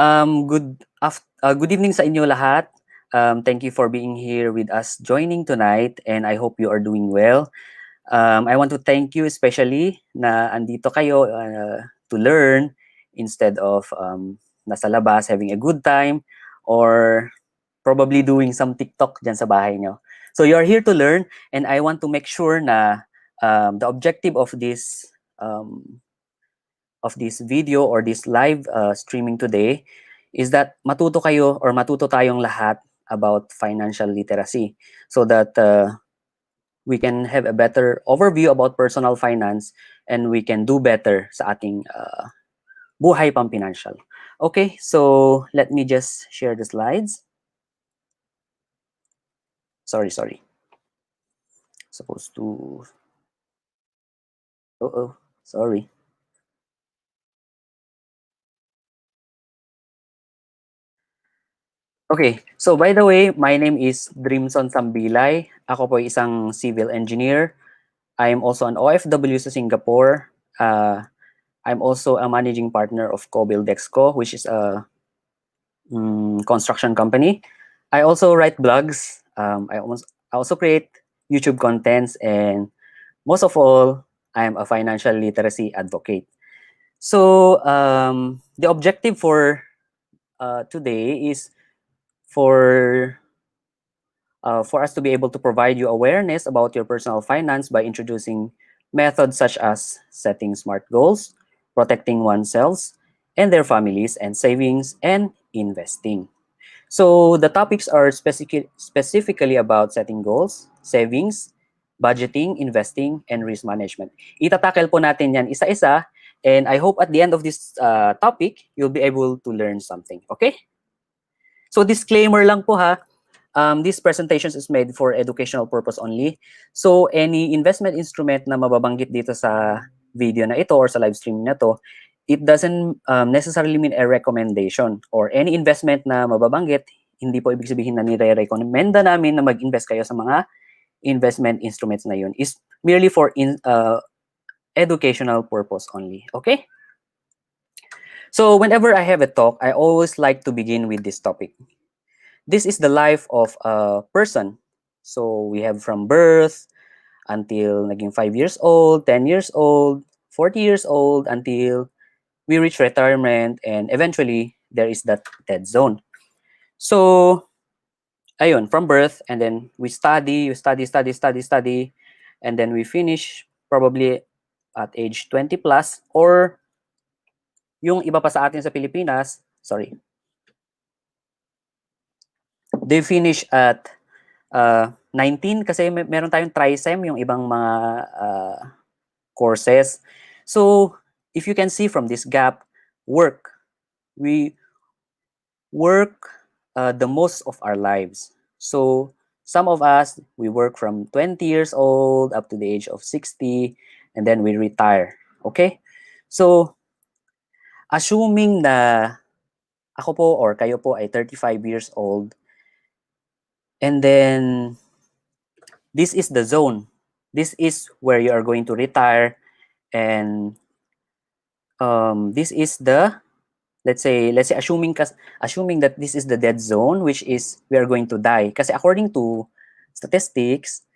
Good evening sa inyo lahat. Thank you for being here with us joining tonight, and I hope you are doing well. I want to thank you especially na andito kayo to learn instead of nasa labas having a good time or probably doing some TikTok dyan sa bahay nyo. So you're here to learn, and I want to make sure na the objective of this video or this live streaming today is that matuto kayo or matuto tayong lahat about financial literacy so that we can have a better overview about personal finance and we can do better sa ating buhay pampinancial. Okay, so let me just share the slides. Sorry. Supposed to... sorry. Okay, so by the way, my name is Dreamson Sambilay. Ako po isang civil engineer. I am also an OFW sa Singapore. I'm also a managing partner of Cobuildexco, which is a construction company. I also write blogs. I also create YouTube contents, and most of all, I am a financial literacy advocate. So the objective for today is for us to be able to provide you awareness about your personal finance by introducing methods such as setting smart goals, protecting oneself and their families, and savings and investing. So the topics are specifically about setting goals, savings, budgeting, investing, and risk management. Itatackle po natin yan isa-isa, and I hope at the end of this topic, you'll be able to learn something, okay? So disclaimer lang po ha, this presentation is made for educational purpose only. So any investment instrument na mababanggit dito sa video na ito or sa live stream na to, it doesn't necessarily mean a recommendation, or any investment na mababanggit, hindi po ibig sabihin na nire-recommenda namin na mag-invest kayo sa mga investment instruments na yun. Is merely for educational purpose only. Okay? So whenever I have a talk, I always like to begin with this topic. This is the life of a person. So we have from birth until naging 5 years old, 10 years old, 40 years old, until we reach retirement, and eventually there is that dead zone. So ayun, from birth, and then we study, and then we finish probably at age 20 plus, or yung iba pa sa atin sa Pilipinas, sorry, they finish at 19 kasi meron tayong TRISEM, yung ibang mga courses. So if you can see from this gap, we work the most of our lives. So some of us, we work from 20 years old up to the age of 60, and then we retire. Okay? So assuming na ako po or kayo po ay 35 years old, and then this is the zone. This is where you are going to retire, and this is the, let's say assuming that this is the dead zone, which is we are going to die. Kasi according to statistics,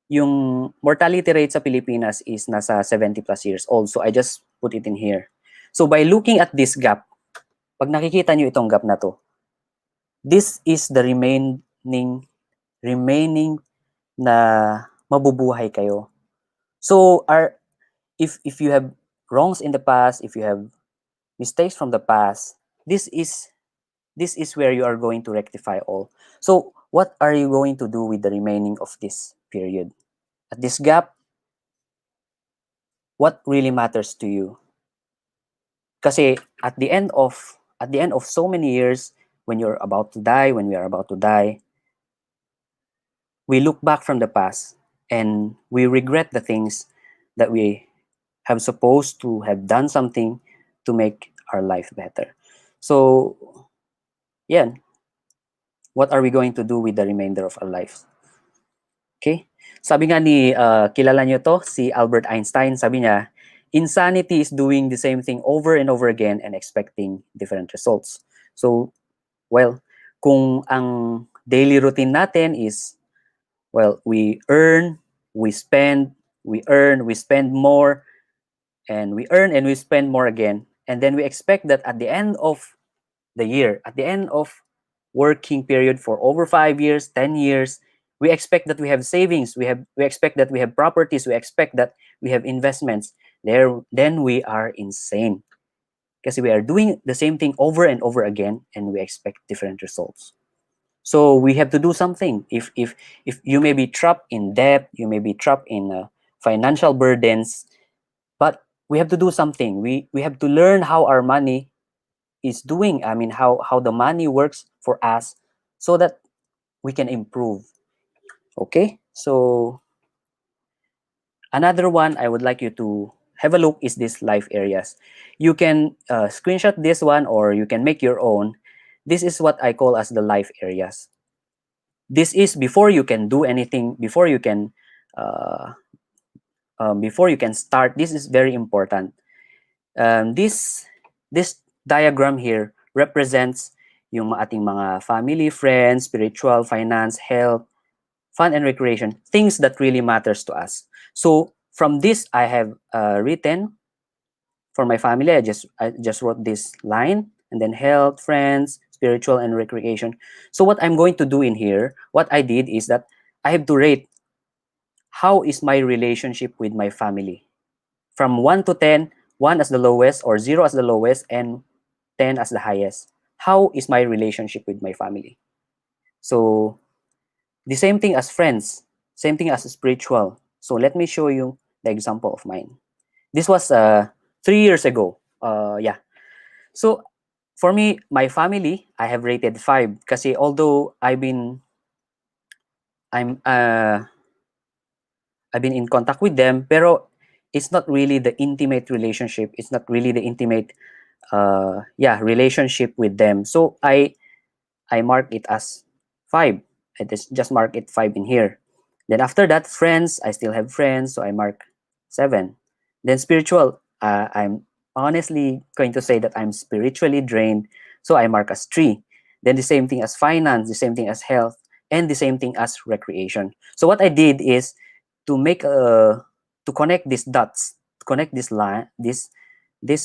yung mortality rate sa Pilipinas is nasa 70 plus years old. So I just put it in here. So by looking at this gap, pag nakikita nyo itong gap na to, this is the remaining na mabubuhay kayo. So if you have wrongs in the past, if you have mistakes from the past, this is where you are going to rectify all. So what are you going to do with the remaining of this period? At this gap, what really matters to you? Kasi at the end of so many years, when we are about to die, we look back from the past and we regret the things that we have supposed to have done something to make our life better. So, yeah, what are we going to do with the remainder of our lives? Okay? Sabi nga ni, kilala nyo to, si Albert Einstein, sabi niya, insanity is doing the same thing over and over again and expecting different results. So, well, kung ang daily routine natin is, well, we earn, we spend, we earn, we spend more, and we earn and we spend more again. And then we expect that at the end of the year, at the end of working period for over 5 years, 10 years, we expect that we have savings, we expect that we have properties, we expect that we have investments. Then we are insane because we are doing the same thing over and over again and we expect different results. So we have to do something. If you may be trapped in debt, you may be trapped in financial burdens, but we have to do something. We have to learn how our money is doing. I mean, how the money works for us, so that we can improve. Okay, so another one I would like you to have a look is these life areas. You can screenshot this one or you can make your own. This is what I call as the life areas. This is before you can do anything, uh, before you can start. This is very important. This diagram here represents yung ating mga family, friends, spiritual, finance, health, fun and recreation, things that really matters to us. So from this, I have written for my family. I just wrote this line, and then health, friends, spiritual, and recreation. So what I'm going to do in here, what I did is that I have to rate how is my relationship with my family from 1 to 10, 1 as the lowest or 0 as the lowest and 10 as the highest. How is my relationship with my family? So the same thing as friends, same thing as spiritual. So let me show you the example of mine. This was 3 years ago. Yeah. So for me, my family, I have rated 5 kasi although I'm I've been in contact with them, pero it's not really the intimate relationship. It's not really the intimate relationship with them. So I mark it as 5. I just mark it 5 in here. Then after that, friends, I still have friends, so I mark 7. Then spiritual, I'm honestly going to say that I'm spiritually drained, so I mark as 3. Then the same thing as finance, the same thing as health, and the same thing as recreation. So what I did is to make to connect these dots, to connect this line, these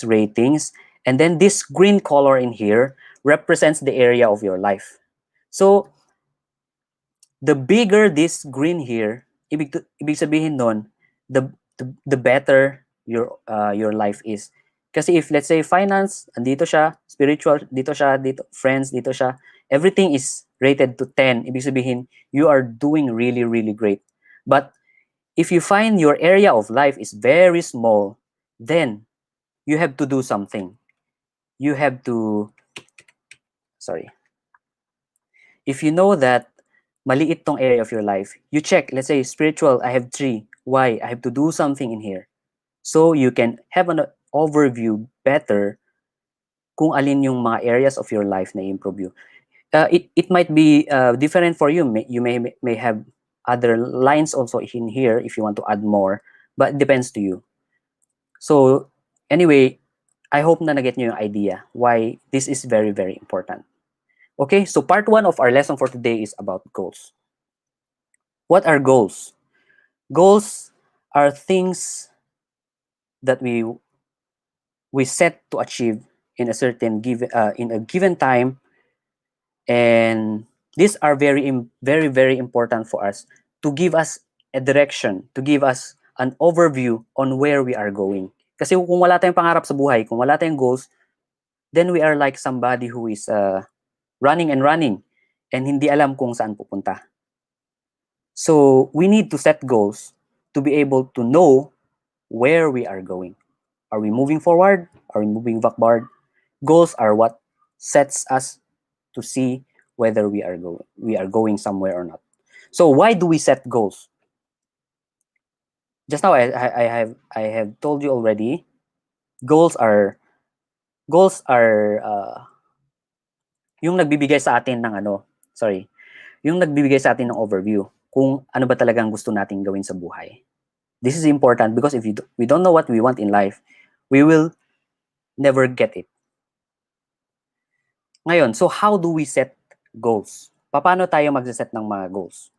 ratings, and then this green color in here represents the area of your life. So the bigger this green here, ibig sabihin nun, the better your life is. Kasi if let's say finance, andito siya, spiritual, dito siya, dito, friends, dito siya, everything is rated to 10. Ibig sabihin, you are doing really, really great. But if you find your area of life is very small, then you have to do something. You have to, sorry. If you know that maliit tong area of your life, you check, let's say spiritual, I have 3. Why? I have to do something in here. So you can have an overview better kung alin yung mga areas of your life na improve you. It might be different for you. You may have other lines also in here if you want to add more, but it depends to you. So anyway, I hope na naget nyo yung idea why this is very, very important. Okay, so part 1 of our lesson for today is about goals. What are goals? Goals are things that we set to achieve in a certain given time, and these are very, very important for us to give us a direction, to give us an overview on where we are going. Kasi kung wala tayong pangarap sa buhay, kung wala tayong goals, then we are like somebody who is running and running and hindi alam kung saan pupunta. So we need to set goals to be able to know where we are going. Are we moving forward? Are we moving backward? Goals are what sets us to see whether we are going somewhere or not. So why do we set goals? Just now I have told you already. Goals are yung nagbibigay sa atin ng yung nagbibigay sa atin ng overview kung ano ba talagang gusto nating gawin sa buhay. This is important because if we don't know what we want in life, we will never get it. Ngayon, so how do we set goals? Paano tayo magse-set ng mga goals?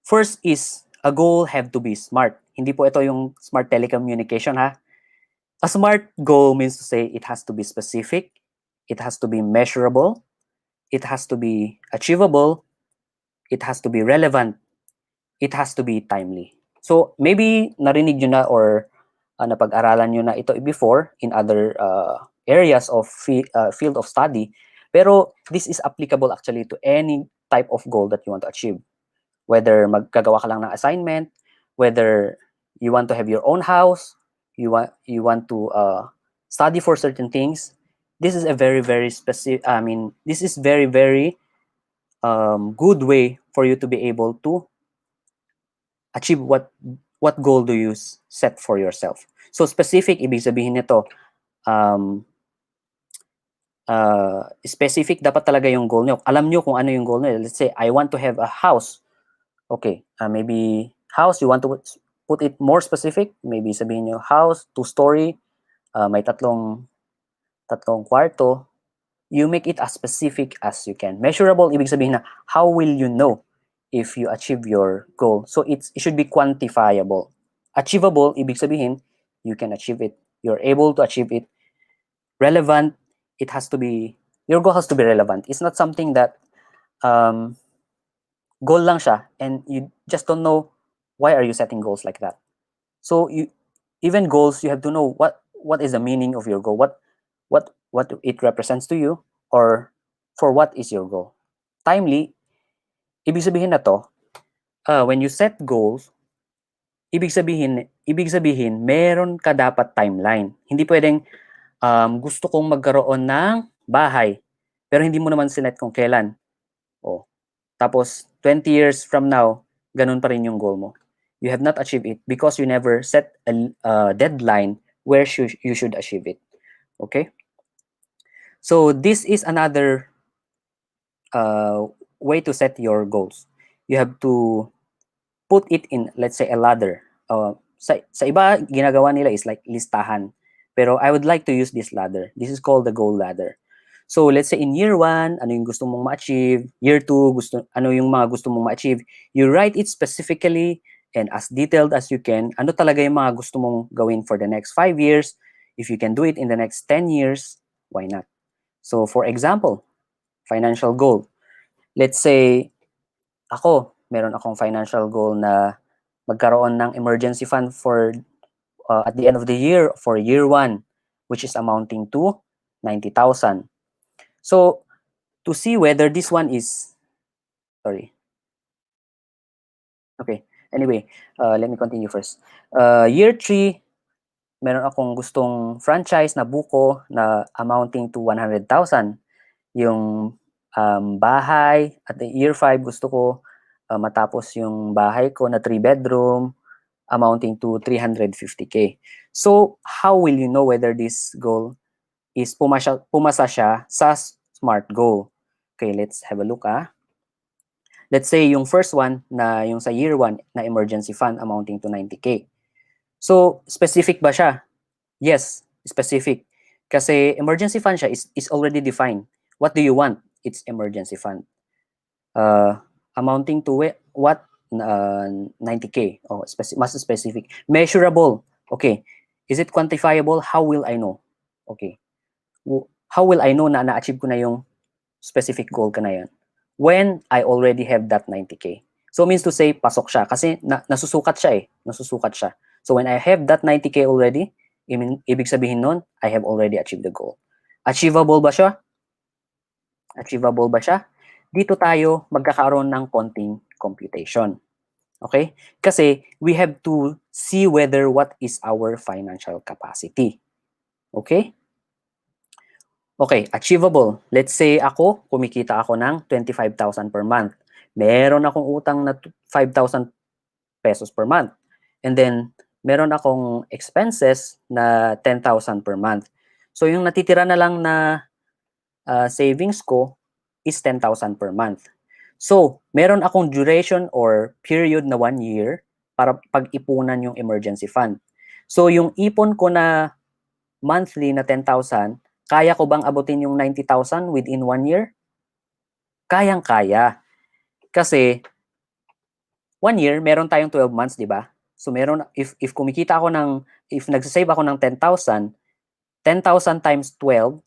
First is, a goal have to be smart. Hindi po ito yung smart telecommunication ha. A smart goal means to say it has to be specific, it has to be measurable, it has to be achievable, it has to be relevant, it has to be timely. So maybe narinig nyo na or napag-aralan nyo na ito before in other areas of field of study, pero this is applicable actually to any type of goal that you want to achieve. Whether magkagawa ka lang ng assignment, whether you want to have your own house, you want to study for certain things, this is a very specific, this is very good way for you to be able to achieve what goal do you set for yourself. So specific, ibig sabihin nito, specific dapat talaga yung goal nyo. Alam nyo kung ano yung goal nyo. Let's say, I want to have a house. Okay, maybe house, you want to put it more specific. Maybe sabihin nyo, house, 2-story, may tatlong kwarto. You make it as specific as you can. Measurable, ibig sabihin na, how will you know if you achieve your goal? So it should be quantifiable. Achievable, ibig sabihin, you can achieve it. You're able to achieve it. Relevant, it has to be, your goal has to be relevant. It's not something that goal lang siya and you just don't know why are you setting goals like that. So even goals, you have to know what is the meaning of your goal, what it represents to you, or for what is your goal. Timely, ibig sabihin na to, when you set goals, ibig sabihin meron ka dapat timeline. Hindi pwedeng gusto kong magkaroon ng bahay pero hindi mo naman sinet kung kailan. Tapos 20 years from now, ganun pa rin yung goal mo. You have not achieved it because you never set a deadline where you should achieve it. Okay? So this is another way to set your goals. You have to put it in, let's say, a ladder. Sa iba, ginagawa nila is like listahan. Pero I would like to use this ladder. This is called the goal ladder. So let's say in year 1, ano yung gusto mong ma-achieve? Year 2, ano yung mga gusto mong ma-achieve? You write it specifically and as detailed as you can. Ano talaga yung mga gusto mong gawin for the next 5 years? If you can do it in the next 10 years, why not? So for example, financial goal. Let's say, meron akong financial goal na magkaroon ng emergency fund for at the end of the year for year 1, which is amounting to 90,000. So, to see whether this one is, sorry. Okay, anyway, let me continue first. Year 3, meron akong gustong franchise na buko na amounting to 100,000. Yung bahay, at the year 5, gusto ko matapos yung bahay ko na 3-bedroom, amounting to 350K. So, how will you know whether this goal is pumasa siya sa SMART goal? Okay, let's have a look. Let's say yung first one na yung sa year 1 na emergency fund amounting to 90K. So, specific ba siya? Yes, specific. Kasi emergency fund siya is already defined. What do you want? It's emergency fund. Amounting to what? 90K. Oh, mas specific. Measurable. Okay. Is it quantifiable? How will I know? Okay. How will I know na na-achieve ko na yung specific goal ka na yan? When I already have that 90K. So means to say, pasok siya. Kasi nasusukat siya eh. Nasusukat siya. So when I have that 90K already, ibig sabihin nun, I have already achieved the goal. Achievable ba siya? Achievable ba siya? Dito tayo magkakaroon ng konting computation. Okay? Kasi we have to see whether what is our financial capacity. Okay? Okay, achievable. Let's say kumikita ako ng 25,000 per month. Meron akong utang na 5,000 pesos per month. And then, meron akong expenses na 10,000 per month. So, yung natitira na lang na savings ko is 10,000 per month. So, meron akong duration or period na 1 year para pag-ipunan yung emergency fund. So, yung ipon ko na monthly na 10,000, Kaya ko bang abutin yung 90,000 within 1 year? Kayang-kaya. Kasi 1 year, meron tayong 12 months, di ba? So meron, if kumikita ako ng, if nagsasave ako ng 10,000, 10,000 times 12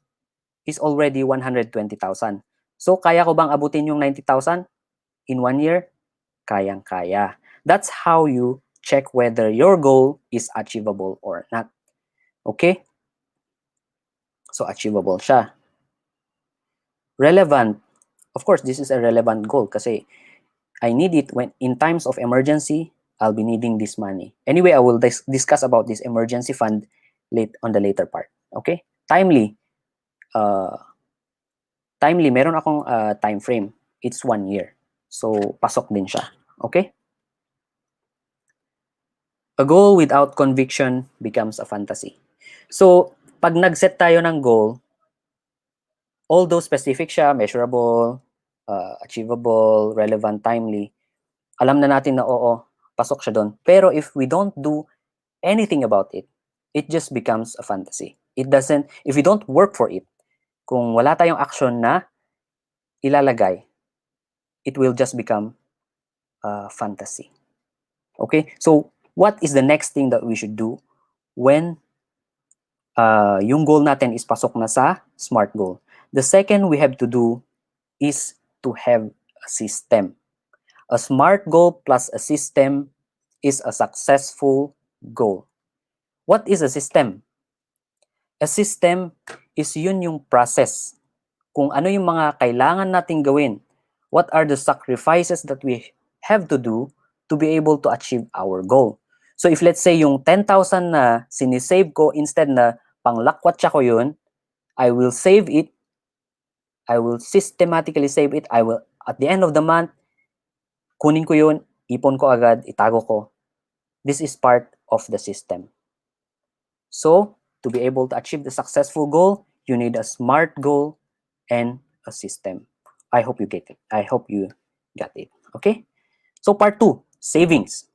is already 120,000. So kaya ko bang abutin yung 90,000 in 1 year? Kayang-kaya. That's how you check whether your goal is achievable or not. Okay? So achievable siya. Relevant. Of course, this is a relevant goal kasi I need it when in times of emergency, I'll be needing this money. Anyway, I will discuss about this emergency fund late on the later part. Okay? Timely. Timely, meron akong time frame. It's 1 year. So, pasok din siya. Okay? A goal without conviction becomes a fantasy. So, pag nag-set tayo ng goal, although specific siya, measurable, achievable, relevant, timely, alam na natin na oo, pasok siya doon. Pero if we don't do anything about it, it just becomes a fantasy. It doesn't, if we don't work for it, kung wala tayong action na ilalagay, it will just become a fantasy. Okay? So, what is the next thing that we should do when yung goal natin is pasok na sa SMART goal? The second we have to do is to have a system. A SMART goal plus a system is a successful goal. What is a system? A system is yun yung process. Kung ano yung mga kailangan nating gawin. What are the sacrifices that we have to do to be able to achieve our goal? So if let's say yung 10,000 na sinisave ko, instead na panglakwatsa ko yun, I will save it. I will systematically save it. I will, at the end of the month, kunin ko yun, ipon ko agad, itago ko. This is part of the system. So, to be able to achieve the successful goal, you need a SMART goal and a system. I hope you get it. I hope you got it. Okay? So, part 2, savings.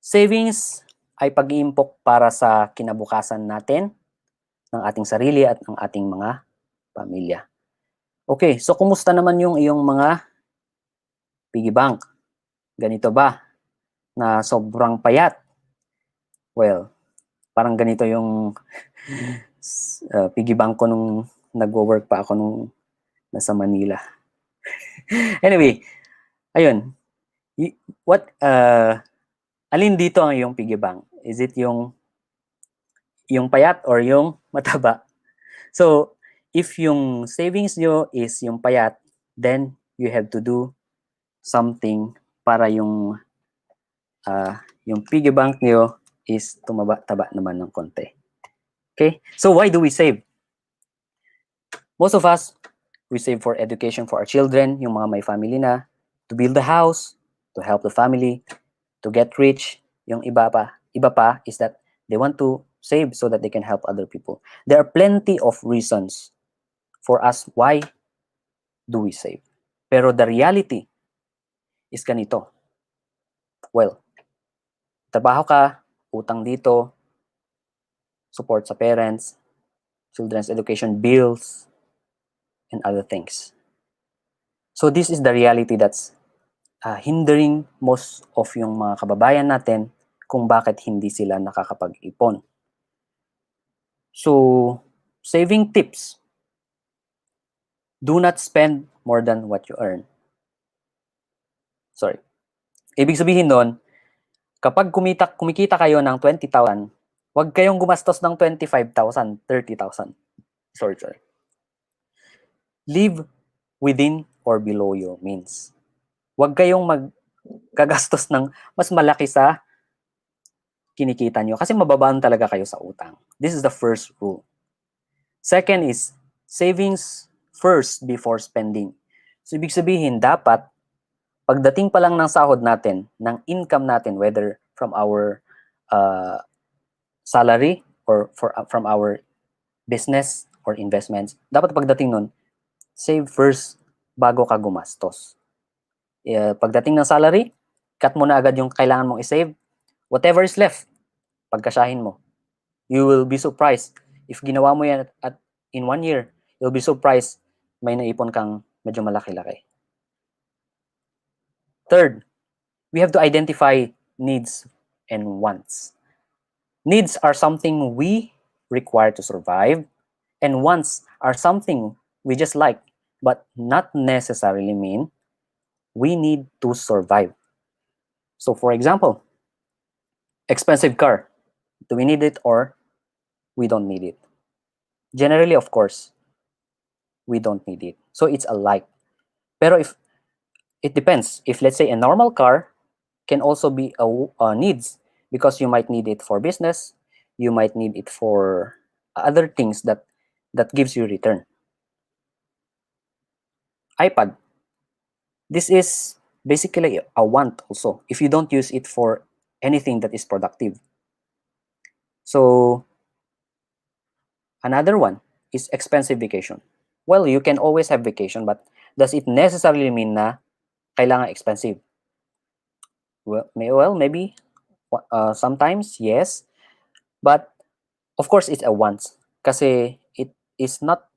Savings ay pag-iimpok para sa kinabukasan natin, ng ating sarili at ng ating mga pamilya. Okay, so kumusta naman yung iyong mga piggy bank? Ganito ba? Na sobrang payat? Well, parang ganito yung piggy bank ko nung nagwo-work pa ako nung nasa Manila. Anyway, ayun. Alin dito ang iyong piggy bank? Is it yung payat or yung mataba? So, if yung savings nyo is yung payat, then you have to do something para yung piggy bank nyo is tumaba-taba naman ng konti. Okay? So, why do we save? Most of us, we save for education for our children, yung mga may family na, to build a house, to help the family, to get rich. Yung iba pa is that they want to save so that they can help other people. There are plenty of reasons for us why do we save. Pero the reality is ganito. Well, trabaho ka, utang dito, support sa parents, children's education bills, and other things. So this is the reality that's hindering most of yung mga kababayan natin kung bakit hindi sila nakakapag-ipon. So, saving tips. Do not spend more than what you earn. Sorry. Ibig sabihin nun, kapag kumikita kayo ng 20,000, huwag kayong gumastos ng 25,000, 30,000. Sorry. Live within or below your means. Huwag kayong magkagastos ng mas malaki sa kinikita nyo kasi mababaan talaga kayo sa utang. This is the first rule. Second is savings first before spending. So, ibig sabihin, dapat pagdating pa lang ng sahod natin, ng income natin, whether from our salary or from our business or investments, dapat pagdating nun, save first bago ka gumastos. Pagdating ng salary, cut mo na agad yung kailangan mong i-save. Whatever is left, pagkasyahin mo. You will be surprised. If ginawa mo yan at in 1 year, you'll be surprised may naipon kang medyo malaki-laki. Third, we have to identify needs and wants. Needs are something we require to survive, and wants are something we just like, but not necessarily mean we need to survive. So for example, expensive car. Do we need it or we don't need it? Generally, of course, we don't need it. So it's a like. Pero if it depends. If let's say a normal car can also be a needs because you might need it for business, you might need it for other things that gives you return. iPad. This is basically a want also if you don't use it for anything that is productive. So another one is expensive vacation. Well, you can always have vacation, but does it necessarily mean na kailangan expensive? Well, maybe sometimes yes, but of course it's a want. Kasi it is not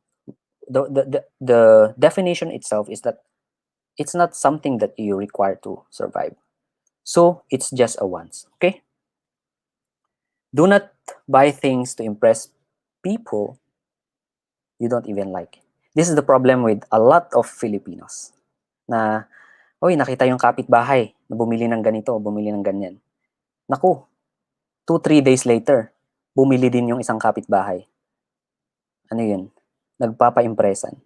the definition itself is that it's not something that you require to survive. So it's just a want. Okay? Do not buy things to impress people you don't even like. This is the problem with a lot of Filipinos. Na, oy, nakita yung kapitbahay na bumili ng ganito, bumili ng ganyan. Naku, 2-3 days later, bumili din yung isang kapitbahay. Ano yun? Nagpapa-impressan.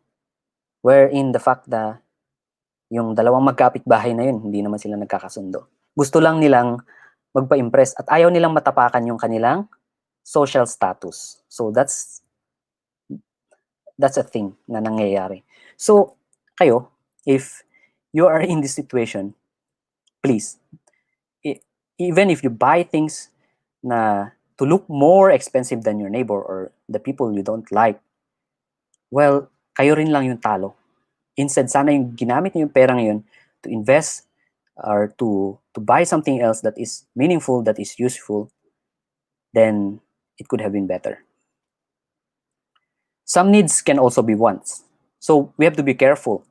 Wherein the fact na yung dalawang magkapitbahay na yun, hindi naman sila nagkakasundo. Gusto lang nilang magpa-impress at ayaw nilang matapakan yung kanilang social status. So that's a thing na nangyayari. So, kayo, if you are in this situation, please, even if you buy things na to look more expensive than your neighbor or the people you don't like, well, kayo rin lang yung talo. Instead, sana yung ginamit niyo yung pera ngayon to invest or to buy something else that is meaningful, that is useful, then it could have been better. Some needs can also be wants. So we have to be careful.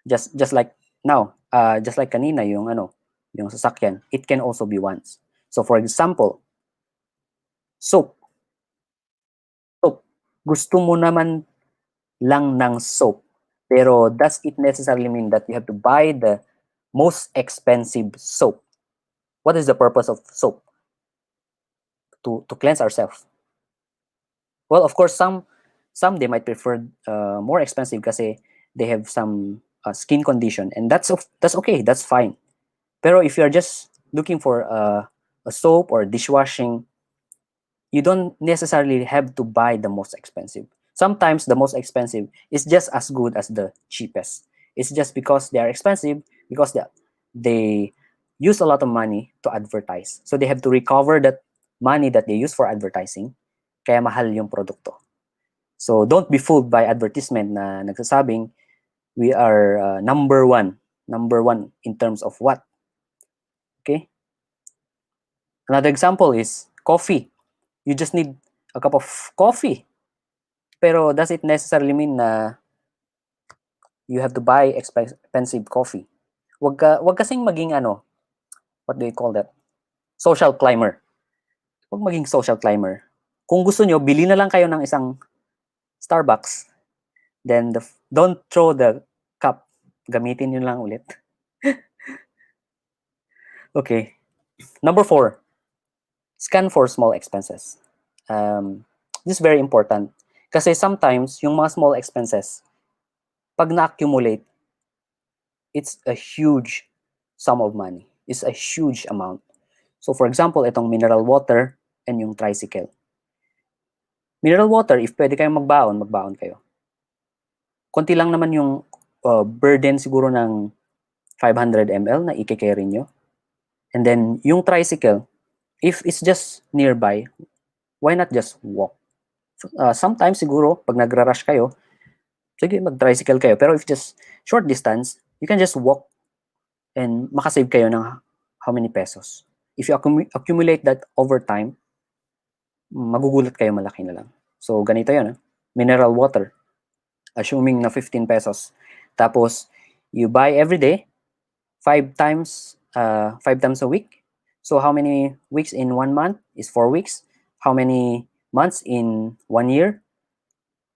Just like now, just like kanina yung sasakyan, it can also be wants. So for example, soap. Soap. Gusto mo naman lang ng soap. Pero does it necessarily mean that you have to buy the most expensive soap? What is the purpose of soap? To cleanse ourselves. Well, of course, some they might prefer more expensive kasi they have some skin condition, and that's okay, that's fine. Pero if you're just looking for a soap or dishwashing, you don't necessarily have to buy the most expensive. Sometimes the most expensive is just as good as the cheapest. It's just because they are expensive because they use a lot of money to advertise. So they have to recover that money that they use for advertising, kaya mahal yung produkto. So don't be fooled by advertisement na nagsasabing we are number one in terms of what. Okay? Another example is coffee. You just need a cup of coffee. Pero does it necessarily mean na you have to buy expensive coffee? Wag kasing maging what do you call that? Social climber. Wag maging social climber. Kung gusto nyo, bili na lang kayo ng isang Starbucks. Then don't throw the cup. Gamitin nyo lang ulit. Okay. Number 4, scan for small expenses. This is very important. Kasi sometimes, yung mga small expenses, pag na-accumulate, it's a huge sum of money. It's a huge amount. So for example, itong mineral water and yung tricycle. Mineral water, if pwede kayong magbaon kayo. Konti lang naman yung burden siguro ng 500 ml na i-carry nyo. And then, yung tricycle, if it's just nearby, why not just walk? Sometimes siguro, pag nagra-rush kayo, sige, mag-tricycle kayo. Pero if just short distance, you can just walk and makasave kayo ng how many pesos. If you accumulate that over time, magugulat kayo, malaki na lang. So, ganito yun. Mineral water. Assuming na 15 pesos. Tapos, you buy every day, 5 times a week. So, how many weeks in 1 month is 4 weeks? How many months in 1 year?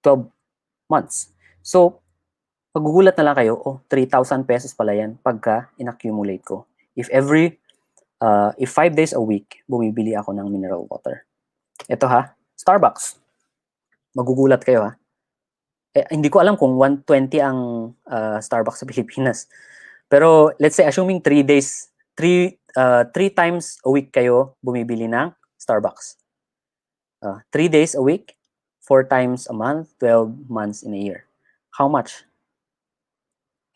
12 months. So, magugulat na lang kayo, 3,000 pesos pala yan pagka inaccumulate ko. If 5 days a week, bumibili ako ng mineral water. Ito Starbucks. Magugulat kayo hindi ko alam kung 120 ang Starbucks sa Pilipinas. Pero let's say assuming 3 times a week kayo bumibili ng Starbucks. 3 days a week, 4 times a month, 12 months in a year. How much?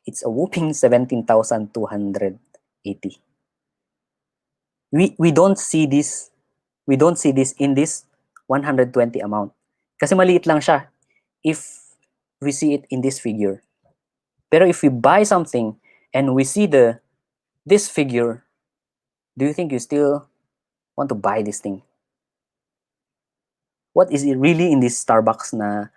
It's a whooping 17,280. We don't see this in this 120 amount. Kasi maliit lang siya if we see it in this figure. Pero if we buy something and we see this figure, do you think you still want to buy this thing? What is it really in this Starbucks na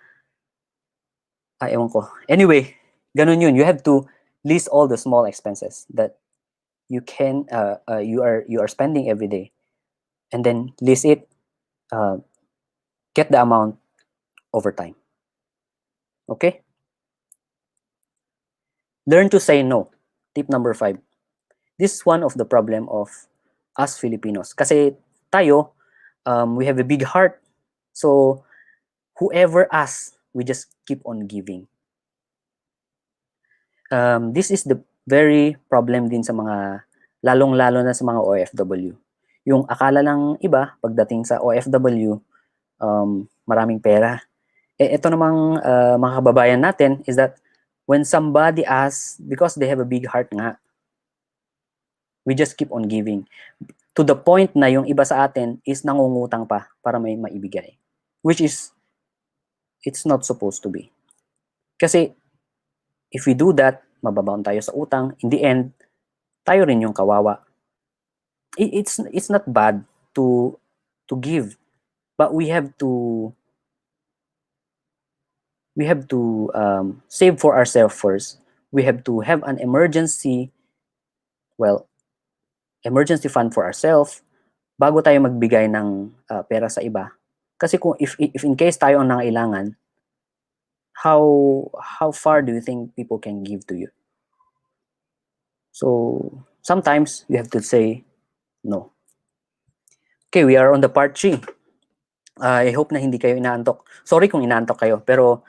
ewan ko. Anyway, ganun yun. You have to list all the small expenses that you are spending every day, and then list it, get the amount over time. Okay? Learn to say no. Tip number 5. This is one of the problem of us Filipinos. Kasi tayo, we have a big heart. So, whoever asks, we just keep on giving. This is the very problem din sa mga, lalong-lalo na sa mga OFW. Yung akala ng iba, pagdating sa OFW, maraming pera. Ito namang mga kababayan natin is that when somebody asks, because they have a big heart nga, we just keep on giving. To the point na yung iba sa atin is nangungutang pa para may maibigay. Which is, it's not supposed to be. Kasi, if we do that, mababaon tayo sa utang. In the end, tayo rin yung kawawa. It's not bad to give, but we have to save for ourselves first. We have to have an emergency fund for ourselves bago tayo magbigay ng pera sa iba. Kasi kung if in case tayo ang nangailangan, how far do you think people can give to you? So sometimes you have to say no. Okay, we are on the part 3. I hope na hindi kayo inaantok. Sorry kung inaantok kayo, pero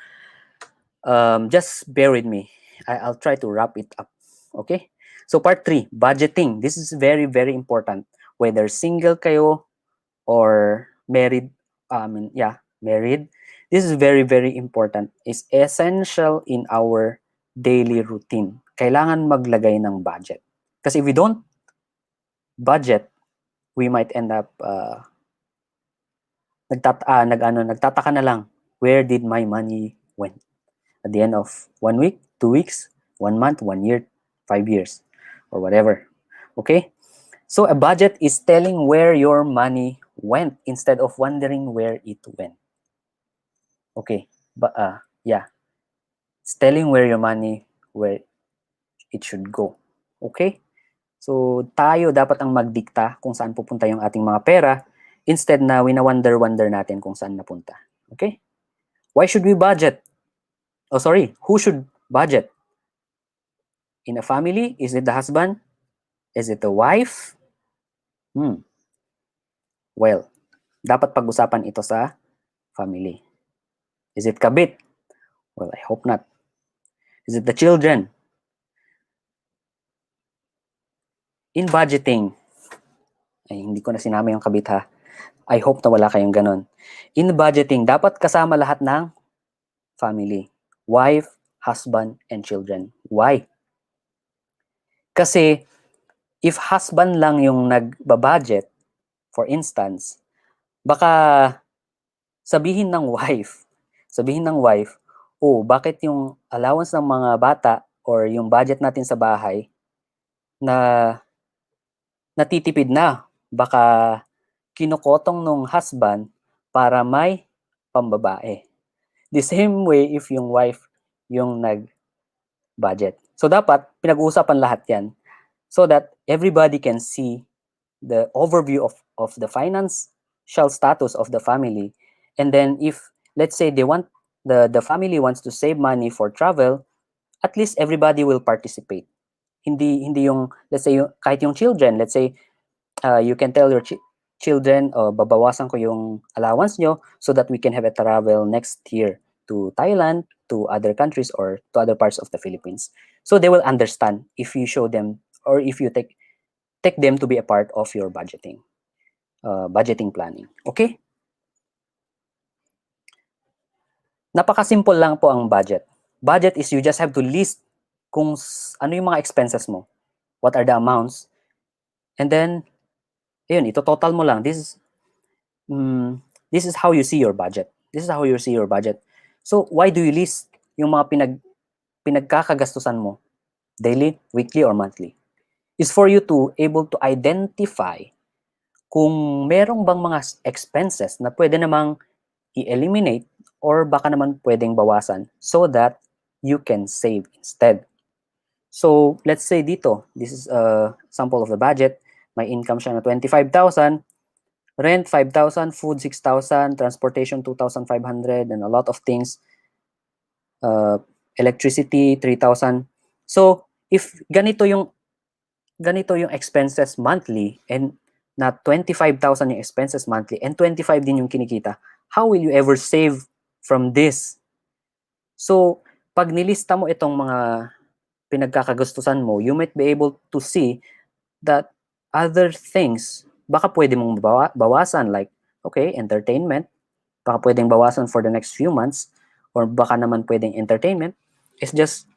just bear with me. I'll try to wrap it up. Okay? So part 3, budgeting. This is very, very important. Whether single kayo or married, married. This is very, very important. It's essential in our daily routine. Kailangan maglagay ng budget. Kasi if we don't budget, we might end up nagtataka na lang, where did my money went? At the end of 1 week, 2 weeks, 1 month, 1 year, 5 years, or whatever. Okay? So a budget is telling where your money went instead of wondering where it went. Okay. But it's telling where your money, where it should go. Okay? So tayo dapat ang magdikta kung saan pupunta yung ating mga pera instead na wina-wonder natin kung saan napunta. Okay? Why should we budget? Who should budget? In a family, is it the husband? Is it the wife? Well, dapat pag-usapan ito sa family. Is it kabit? Well, I hope not. Is it the children? In budgeting, hindi ko na sinama yung kabit I hope na wala kayong ganon. In budgeting, dapat kasama lahat ng family. Wife, husband, and children. Why? Kasi, if husband lang yung nagbabudget, for instance, baka sabihin ng wife, bakit yung allowance ng mga bata or yung budget natin sa bahay na natitipid na, baka kinukotong nung husband para may pambabae. The same way if yung wife yung nag-budget. So dapat pinag-uusapan lahat yan so that everybody can see the overview of the financial status of the family. And then if, let's say, the family wants to save money for travel, at least everybody will participate. Hindi yung, let's say, kahit yung children, let's say, you can tell your children, babawasan ko yung allowance nyo so that we can have a travel next year to Thailand, to other countries, or to other parts of the Philippines. So they will understand if you show them, or if you take them to be a part of your budgeting planning. Okay? Napaka-simple lang po ang budget. Budget is you just have to list kung ano yung mga expenses mo. What are the amounts? And then, yun, ito-total mo lang. This is how you see your budget. This is how you see your budget. So, why do you list yung mga pinagkakagastusan mo? Daily, weekly, or monthly? Is for you to able to identify kung merong bang mga expenses na pwede namang i-eliminate or baka naman pwedeng bawasan so that you can save instead. So, let's say dito, this is a sample of the budget. May income siya na 25,000, rent 5,000, food 6,000, transportation 2,500, and a lot of things. Electricity 3,000. So, if ganito yung expenses monthly and na 25,000 yung expenses monthly and 25 din yung kinikita, how will you ever save from this? So, pag nilista mo itong mga pinagkakagustusan mo, you might be able to see that other things, baka pwede mong bawasan, like, okay, entertainment, baka pwedeng bawasan for the next few months, or baka naman pwedeng entertainment is just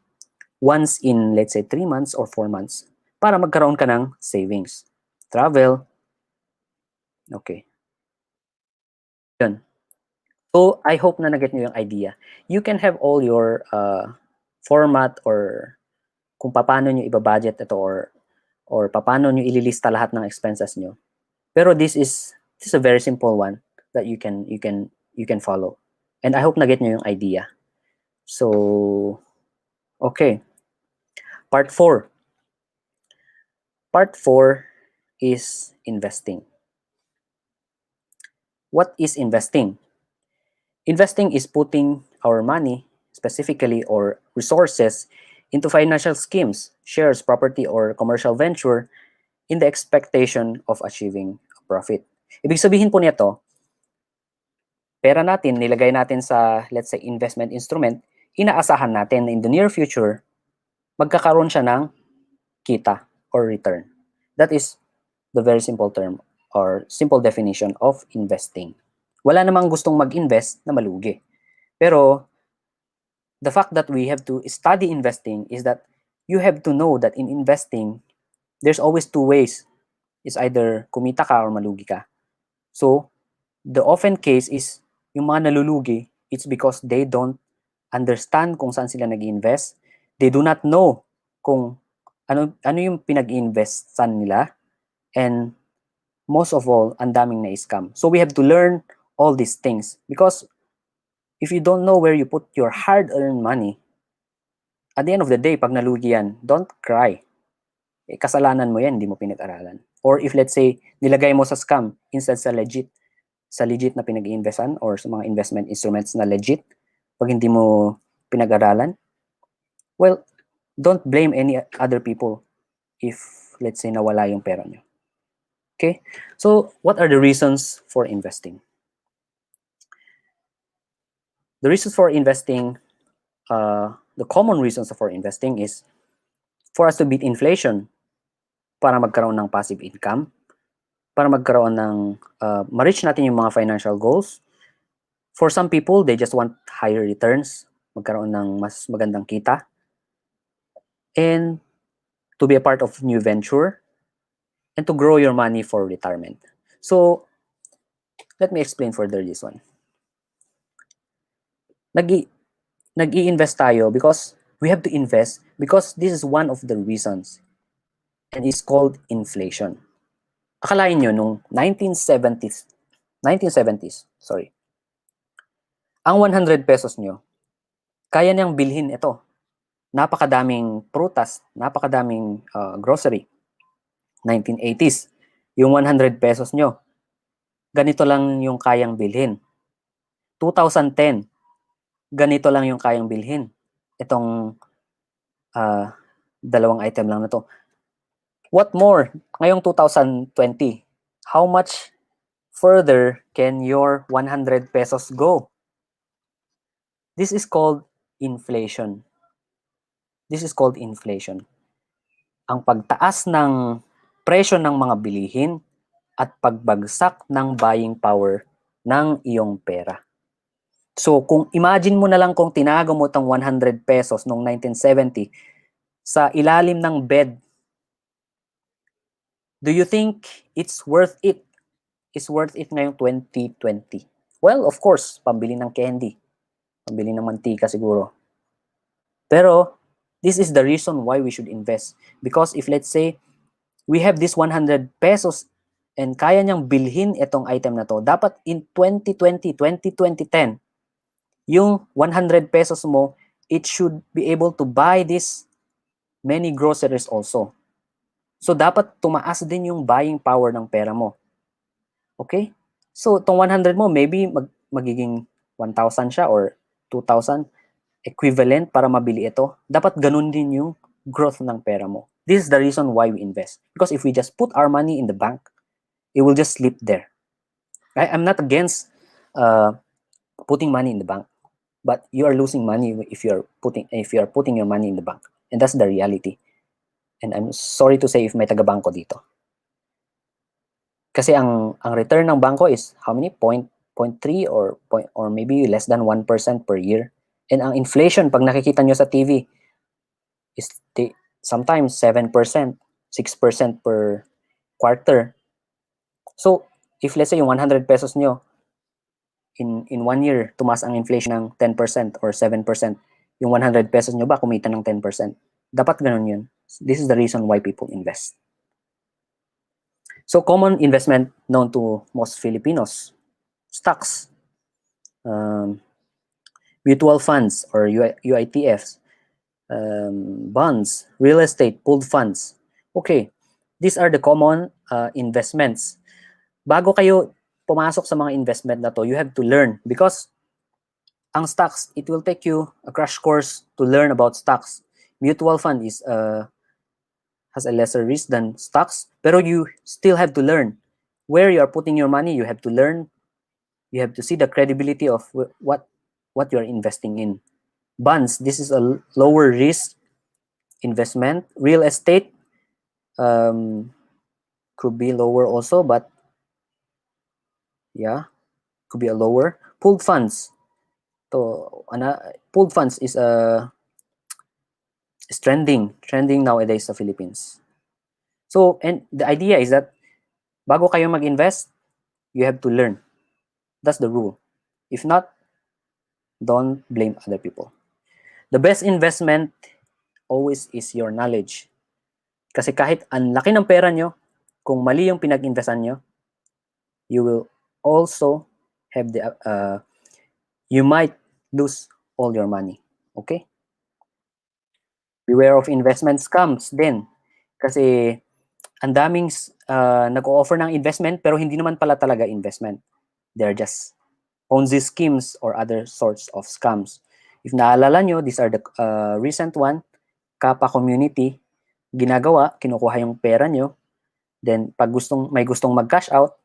once in, let's say, 3 months or 4 months para magkaroon ka ng savings. Travel. Okay. Yun. So, I hope na naget nyo yung idea. You can have all your format or kung paano nyo ibabudget ito or paano nyo ililista lahat ng expenses nyo. Pero this is a very simple one that you can follow. And I hope naget nyo yung idea. So, okay. Part 4. Part 4 is investing. What is investing? Investing is putting our money, specifically, or resources, into financial schemes, shares, property, or commercial venture in the expectation of achieving a profit. Ibig sabihin po nito, pera natin, nilagay natin sa, let's say, investment instrument, inaasahan natin na in the near future, magkakaroon siya ng kita or return. That is the very simple term or simple definition of investing. Wala namang gustong mag-invest na malugi. Pero the fact that we have to study investing is that you have to know that in investing, there's always two ways. It's either kumita ka or malugi ka. So, the often case is yung mga nalulugi, it's because they don't understand kung saan sila nag-invest. They do not know kung ano yung pinag-investan nila. And most of all, ang daming na-scam. So, we have to learn all these things because if you don't know where you put your hard-earned money, at the end of the day, pag nalugi yan, don't cry. Kasalanan mo yan, hindi mo pinag-aralan. Or if let's say, nilagay mo sa scam instead sa legit na pinag-iinvestan or sa mga investment instruments na legit, pag hindi mo pinag-aralan, well, don't blame any other people if, let's say, nawala yung pera nyo. Okay? So, what are the reasons for investing? The reasons for investing, the common reasons for investing is for us to beat inflation, para magkaroon ng passive income, para magkaroon ng, ma-reach natin yung mga financial goals. For some people, they just want higher returns, magkaroon ng mas magandang kita, and to be a part of new venture, and to grow your money for retirement. So, let me explain further this one. Nag-i-invest tayo because we have to invest because this is one of the reasons, and it's called inflation. Akalain nyo, nung 1970s, Ang 100 pesos nyo, kaya niyang bilhin ito. Napakadaming prutas, napakadaming grocery. 1980s, yung 100 pesos nyo, ganito lang yung kayang bilhin. 2010, ganito lang yung kayang bilhin. Itong dalawang item lang na to. What more, ngayong 2020, how much further can your 100 pesos go? This is called inflation. This is called inflation. Ang pagtaas ng presyo ng mga bilihin at pagbagsak ng buying power ng iyong pera. So, kung imagine mo na lang kung tinago mo itong 100 pesos noong 1970 sa ilalim ng bed, do you think it's worth it? Is worth it ngayong 2020? Well, of course, pambili ng candy, pambili ng mantika siguro. Pero, this is the reason why we should invest. Because if let's say, we have this 100 pesos and kaya niyang bilhin itong item na to, dapat in 2020, 2010, yung 100 pesos mo, it should be able to buy this many groceries also. So, dapat tumaas din yung buying power ng pera mo. Okay? So, itong 100 mo, maybe magiging 1,000 siya or 2,000 equivalent para mabili ito. Dapat ganun din yung growth ng pera mo. This is the reason why we invest. Because if we just put our money in the bank, it will just sleep there. I'm not against putting money in the bank, but you are losing money if you are putting your money in the bank. And that's the reality. And I'm sorry to say if may taga-bangko dito. Kasi ang return ng bangko is how many? 0.3 or maybe less than 1% per year. And ang inflation, pag nakikita nyo sa TV, is sometimes 7%, 6% per quarter. So, if let's say yung 100 pesos nyo, in 1 year, tumaas ang inflation ng 10% or 7%, yung 100 pesos nyo ba kumita ng 10%? Dapat ganun yun. This is the reason why people invest. So, common investment known to most Filipinos, stocks, mutual funds or UITFs, bonds, real estate, pooled funds. Okay, these are the common investments. Bago kayo pumasok sa mga investment na to, you have to learn because ang stocks, it will take you a crash course to learn about stocks. Mutual fund is has a lesser risk than stocks, pero you still have to learn where you are putting your money. You have to learn. You have to see the credibility of what you are investing in. Bonds, this is a lower risk investment. Real estate could be lower also, but yeah, could be a lower. Pooled funds. So, pooled funds is trending nowadays sa Philippines. So, and the idea is that bago kayo mag-invest, you have to learn. That's the rule. If not, don't blame other people. The best investment always is your knowledge. Kasi kahit ang laki ng pera nyo, kung mali yung pinag-investan nyo, you will also have you might lose all your money. Okay? Beware of investment scams din. Kasi ang daming nag-o-offer ng investment pero hindi naman pala talaga investment. They're just Ponzi schemes or other sorts of scams. If naalala nyo, these are the recent one. Kappa Community, ginagawa, kinukuha yung pera nyo. Then, pag may gustong mag-cash out,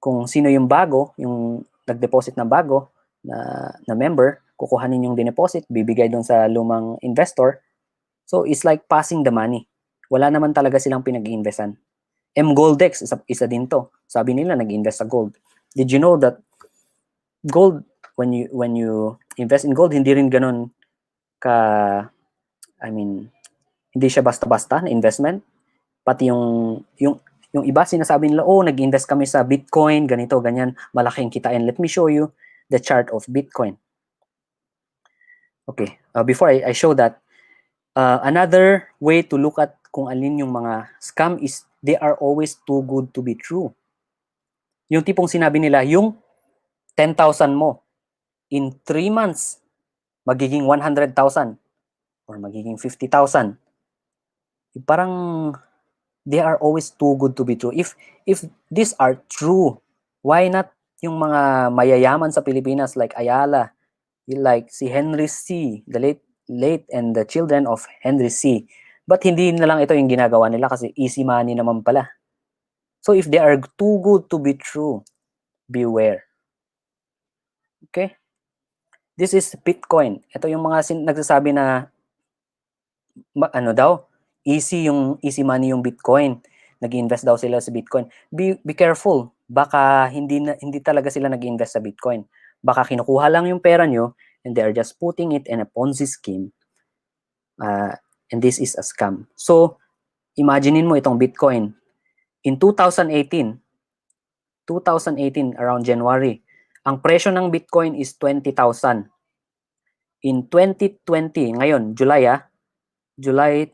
kung sino yung bago, yung nag-deposit na bago na member, kukuhanin yung dineposit, bibigay doon sa lumang investor. So, it's like passing the money. Wala naman talaga silang pinag-iinvestan. Goldex, isa din to. Sabi nila, nag-invest sa gold. Did you know that gold, when you invest in gold, hindi rin ganun hindi siya basta-basta na investment. Pati yung iba sinasabi nila, oh, nag-invest kami sa Bitcoin, ganito, ganyan, malaking kitain. Let me show you the chart of Bitcoin. Okay, before I show that, another way to look at kung alin yung mga scam is they are always too good to be true. Yung tipong sinabi nila, yung 10,000 mo, in 3 months, magiging 100,000 or magiging 50,000. Parang they are always too good to be true. If these are true, why not yung mga mayayaman sa Pilipinas like Ayala, like si Henry C, the late and the children of Henry C. But hindi na lang ito yung ginagawa nila kasi easy money naman pala. So if they are too good to be true, beware. Okay? This is Bitcoin. Ito yung mga nagsasabi na ano daw, easy money yung Bitcoin. Nag-invest daw sila sa Bitcoin. Be careful. Baka hindi talaga sila nag-invest sa Bitcoin. Baka kinukuha lang yung pera nyo and they are just putting it in a Ponzi scheme. And this is a scam. So, imaginein mo itong Bitcoin. In 2018, around January, ang presyo ng Bitcoin is 20,000. In 2020, ngayon, July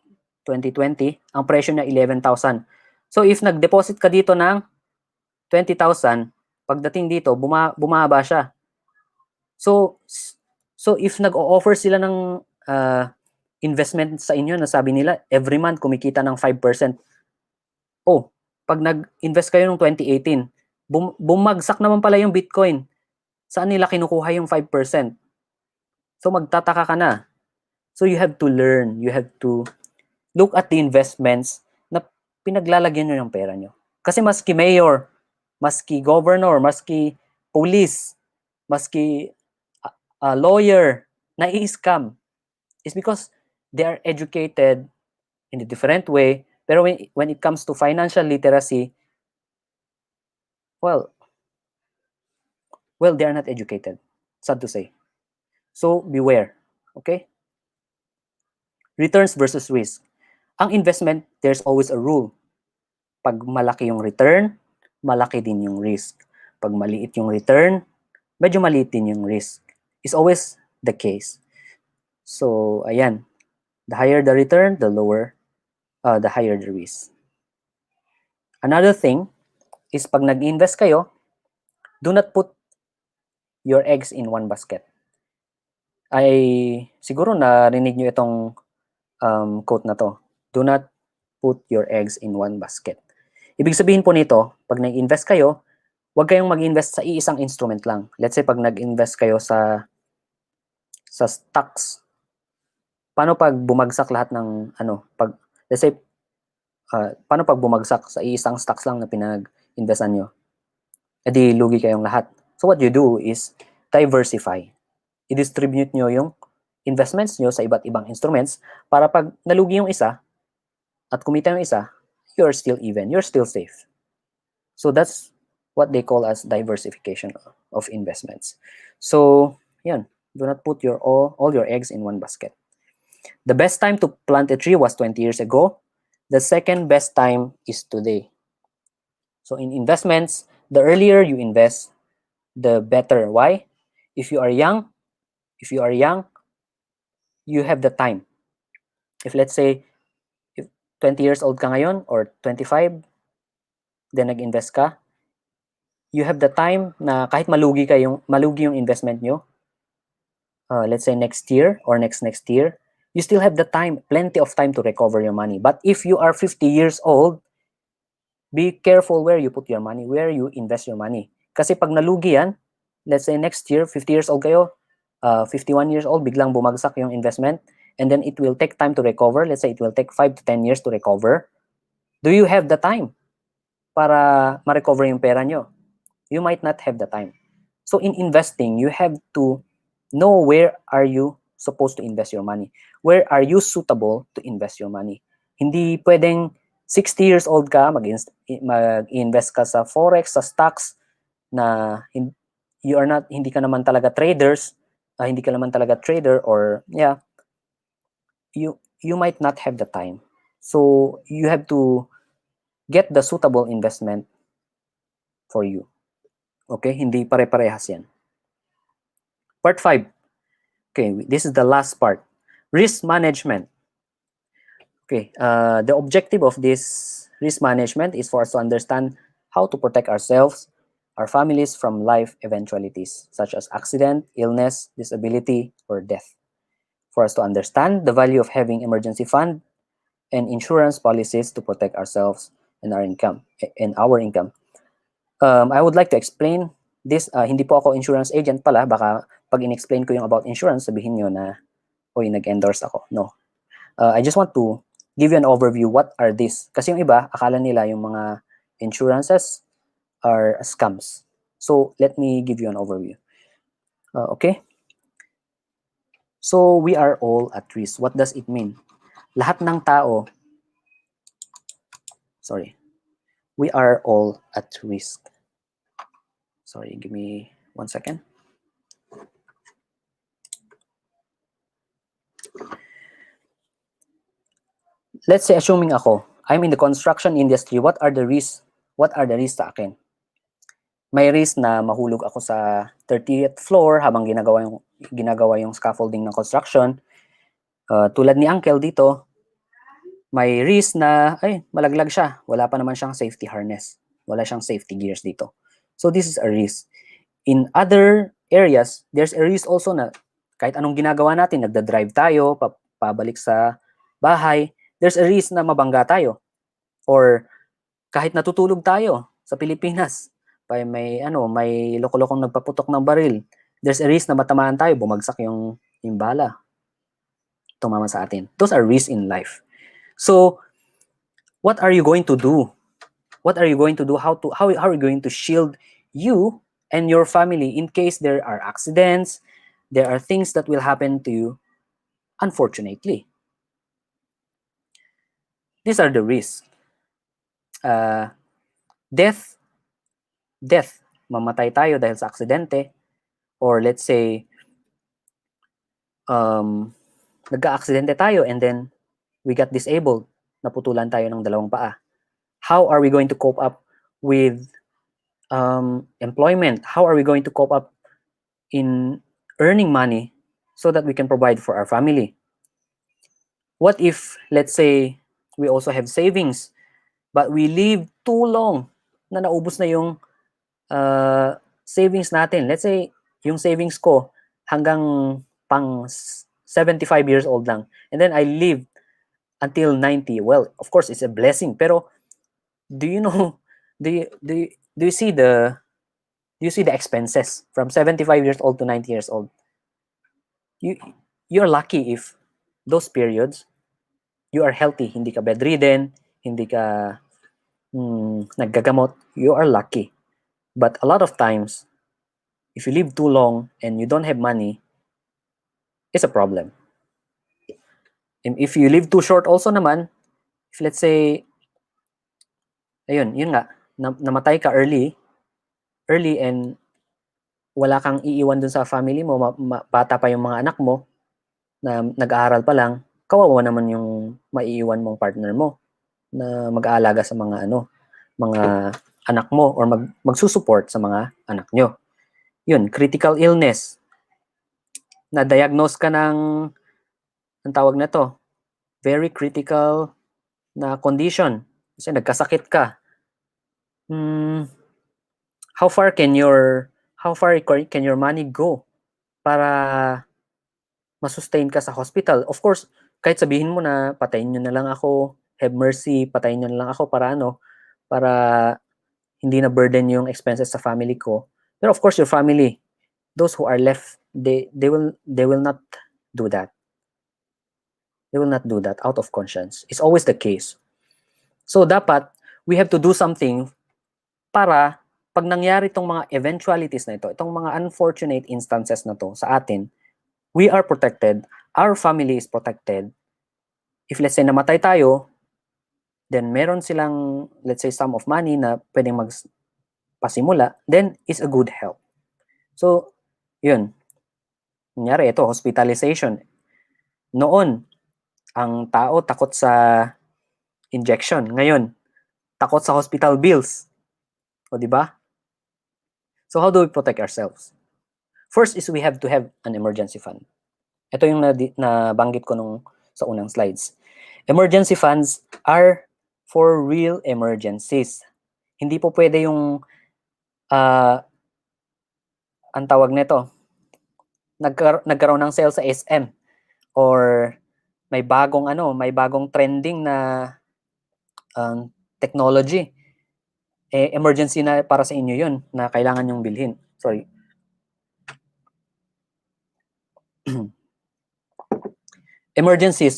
2020, ang presyo niya 11,000. So if nag-deposit ka dito ng 20,000, pagdating dito, bumaba siya. So if nag-o-offer sila ng investment sa inyo na sabi nila, every month kumikita ng 5%. Oh, pag nag-invest kayo ng 2018, bumagsak naman pala yung Bitcoin. Saan nila kinukuha yung 5%? So magtataka ka na. So you have to learn, you have to look at the investments na pinaglalagyan nyo ng pera nyo. Kasi maski mayor, maski governor, maski police, maski lawyer na i-scam is because they are educated in a different way. Pero when it comes to financial literacy, well, they are not educated. Sad to say. So beware. Okay? Returns versus risk. Ang investment, there's always a rule. Pag malaki yung return, malaki din yung risk. Pag maliit yung return, medyo maliit din yung risk. It's always the case. So, ayan. The higher the return, the higher the risk. Another thing is pag nag-invest kayo, do not put your eggs in one basket. Ay, siguro narinig nyo itong quote na to. Do not put your eggs in one basket. Ibig sabihin po nito, pag nag-invest kayo, huwag kayong mag-invest sa iisang instrument lang. Let's say pag nag-invest kayo sa stocks, paano pag bumagsak lahat ng let's say paano pag bumagsak sa iisang stocks lang na pinag-investan nyo? E di lugi kayong lahat. So what you do is diversify. I-distribute nyo yung investments nyo sa iba't ibang instruments para pag nalugi yung isa at kumita yung isa, you're still even, you're still safe. So that's what they call as diversification of investments. So, yan. Do not put all your eggs in one basket. The best time to plant a tree was 20 years ago. The second best time is today. So in investments, the earlier you invest, the better. Why? If you are young, you have the time. If let's say, if 20 years old ka ngayon or 25, then nag-invest ka, you have the time na kahit malugi yung investment nyo, let's say next year or next year, you still have the time, plenty of time to recover your money. But if you are 50 years old, be careful where you put your money, where you invest your money. Kasi pag nalugi yan, let's say next year, 50 years old kayo, 51 years old, biglang bumagsak yung investment, and then it will take time to recover. Let's say it will take 5 to 10 years to recover. Do you have the time para ma-recover yung pera nyo? You might not have the time. So in investing, you have to know where are you supposed to invest your money. Where are you suitable to invest your money? Hindi pwedeng 60 years old ka, mag-invest ka sa forex, sa stocks, na hindi ka naman talaga trader, or you might not have the time. So you have to get the suitable investment for you. Okay, hindi pare-parehas yan. Part 5. Okay, this is the last part. Risk management. Okay, the objective of this risk management is for us to understand how to protect ourselves, our families from life eventualities such as accident, illness, disability, or death. For us to understand the value of having emergency fund and insurance policies to protect ourselves and our income. I would like to explain this. Hindi po ako insurance agent pala. Baka pag in-explain ko yung about insurance, sabihin nyo na, oy, nag-endorse ako. No. I just want to give you an overview. What are these? Kasi yung iba, akala nila yung mga insurances are scams. So, let me give you an overview. Okay? So, we are all at risk. What does it mean? Lahat ng tao, we are all at risk. Sorry, give me 1 second. Let's say, assuming ako, I'm in the construction industry, what are the risks? What are the risks sa akin? May risk na mahulog ako sa 30th floor habang ginagawa yung scaffolding ng construction. Tulad ni Uncle dito, may risk na, malaglag siya. Wala pa naman siyang safety harness. Wala siyang safety gears dito. So this is a risk. In other areas, there's a risk also na kahit anong ginagawa natin, nagda-drive tayo, pabalik sa bahay, there's a risk na mabangga tayo. Or kahit natutulog tayo sa Pilipinas, may loko-lokong nagpaputok ng baril, there's a risk na matamaan tayo, bumagsak yung bala. Tumama sa atin. Those are risks in life. So, what are you going to do? What are you going to do? How are you going to shield you and your family in case there are accidents, there are things that will happen to you, unfortunately? These are the risks. Death, mamatay tayo dahil sa aksidente, or let's say, nagka-aksidente tayo and then we got disabled, naputulan tayo ng dalawang paa. How are we going to cope up with employment? How are we going to cope up in earning money so that we can provide for our family? What if, let's say, we also have savings, but we live too long na naubos na yung savings natin? Let's say, yung savings ko hanggang pang 75 years old lang. And then I live until 90. Well, of course, it's a blessing. Pero, do you know, do you see the expenses from 75 years old to 90 years old? You're lucky if those periods you are healthy, hindi ka bedridden, hindi ka naggagamot, you are lucky. But a lot of times, if you live too long and you don't have money, it's a problem. And if you live too short also naman, if let's say, yun nga, namatay ka early and wala kang iiwan dun sa family mo, bata pa yung mga anak mo na nag-aaral pa lang, kawawa naman yung maiiwan mong partner mo na mag-aalaga sa mga mga anak mo or magsusupport sa mga anak nyo. Yun, critical illness. Na-diagnose ka ng, ang tawag na to, very critical na condition. Kasi nagkasakit ka. How far can your money go para masustain ka sa hospital? Of course, kahit sabihin mo na patayin nyo na lang ako, have mercy, patayin nyo na lang ako para hindi na burden yung expenses sa family ko. But of course, your family, those who are left, they will not do that. They will not do that out of conscience. It's always the case. So dapat, we have to do something para pag nangyari itong mga eventualities na ito, itong mga unfortunate instances na to sa atin, we are protected, our family is protected. If let's say namatay tayo, then meron silang, let's say, sum of money na pwedeng magpasimula, then it's a good help. So, yun. Nangyari ito, hospitalization. Noon, ang tao takot sa injection. Ngayon, takot sa hospital bills. O, di ba? So, how do we protect ourselves? First is we have to have an emergency fund. Ito yung nabanggit ko sa unang slides. Emergency funds are for real emergencies. Hindi po pwede yung ang tawag nito, nagkaroon ng sale sa SM, or may bagong trending na technology, emergency na para sa inyo yun na kailangan yung bilhin. Sorry. Emergency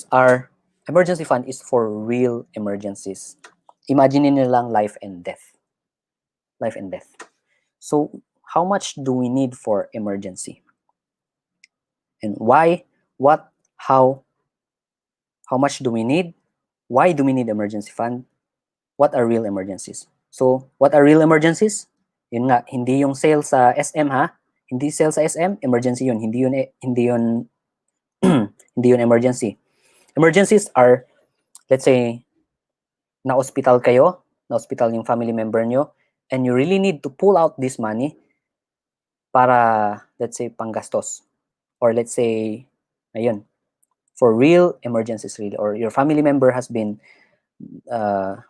fund is for real emergencies. Imagine niyo lang life and death. Life and death. So, how much do we need for emergency? And why? What? How much do we need? Why do we need emergency fund? What are real emergencies? So, what are real emergencies? Yun nga, hindi yung sale sa SM ha. Hindi sale sa SM, emergency yun. Hindi yun hindi yun emergency. Emergencies are, let's say, na-hospital kayo, na-hospital yung family member nyo, and you really need to pull out this money para, let's say, panggastos. Or let's say, ayun, for real emergencies really, or your family member has been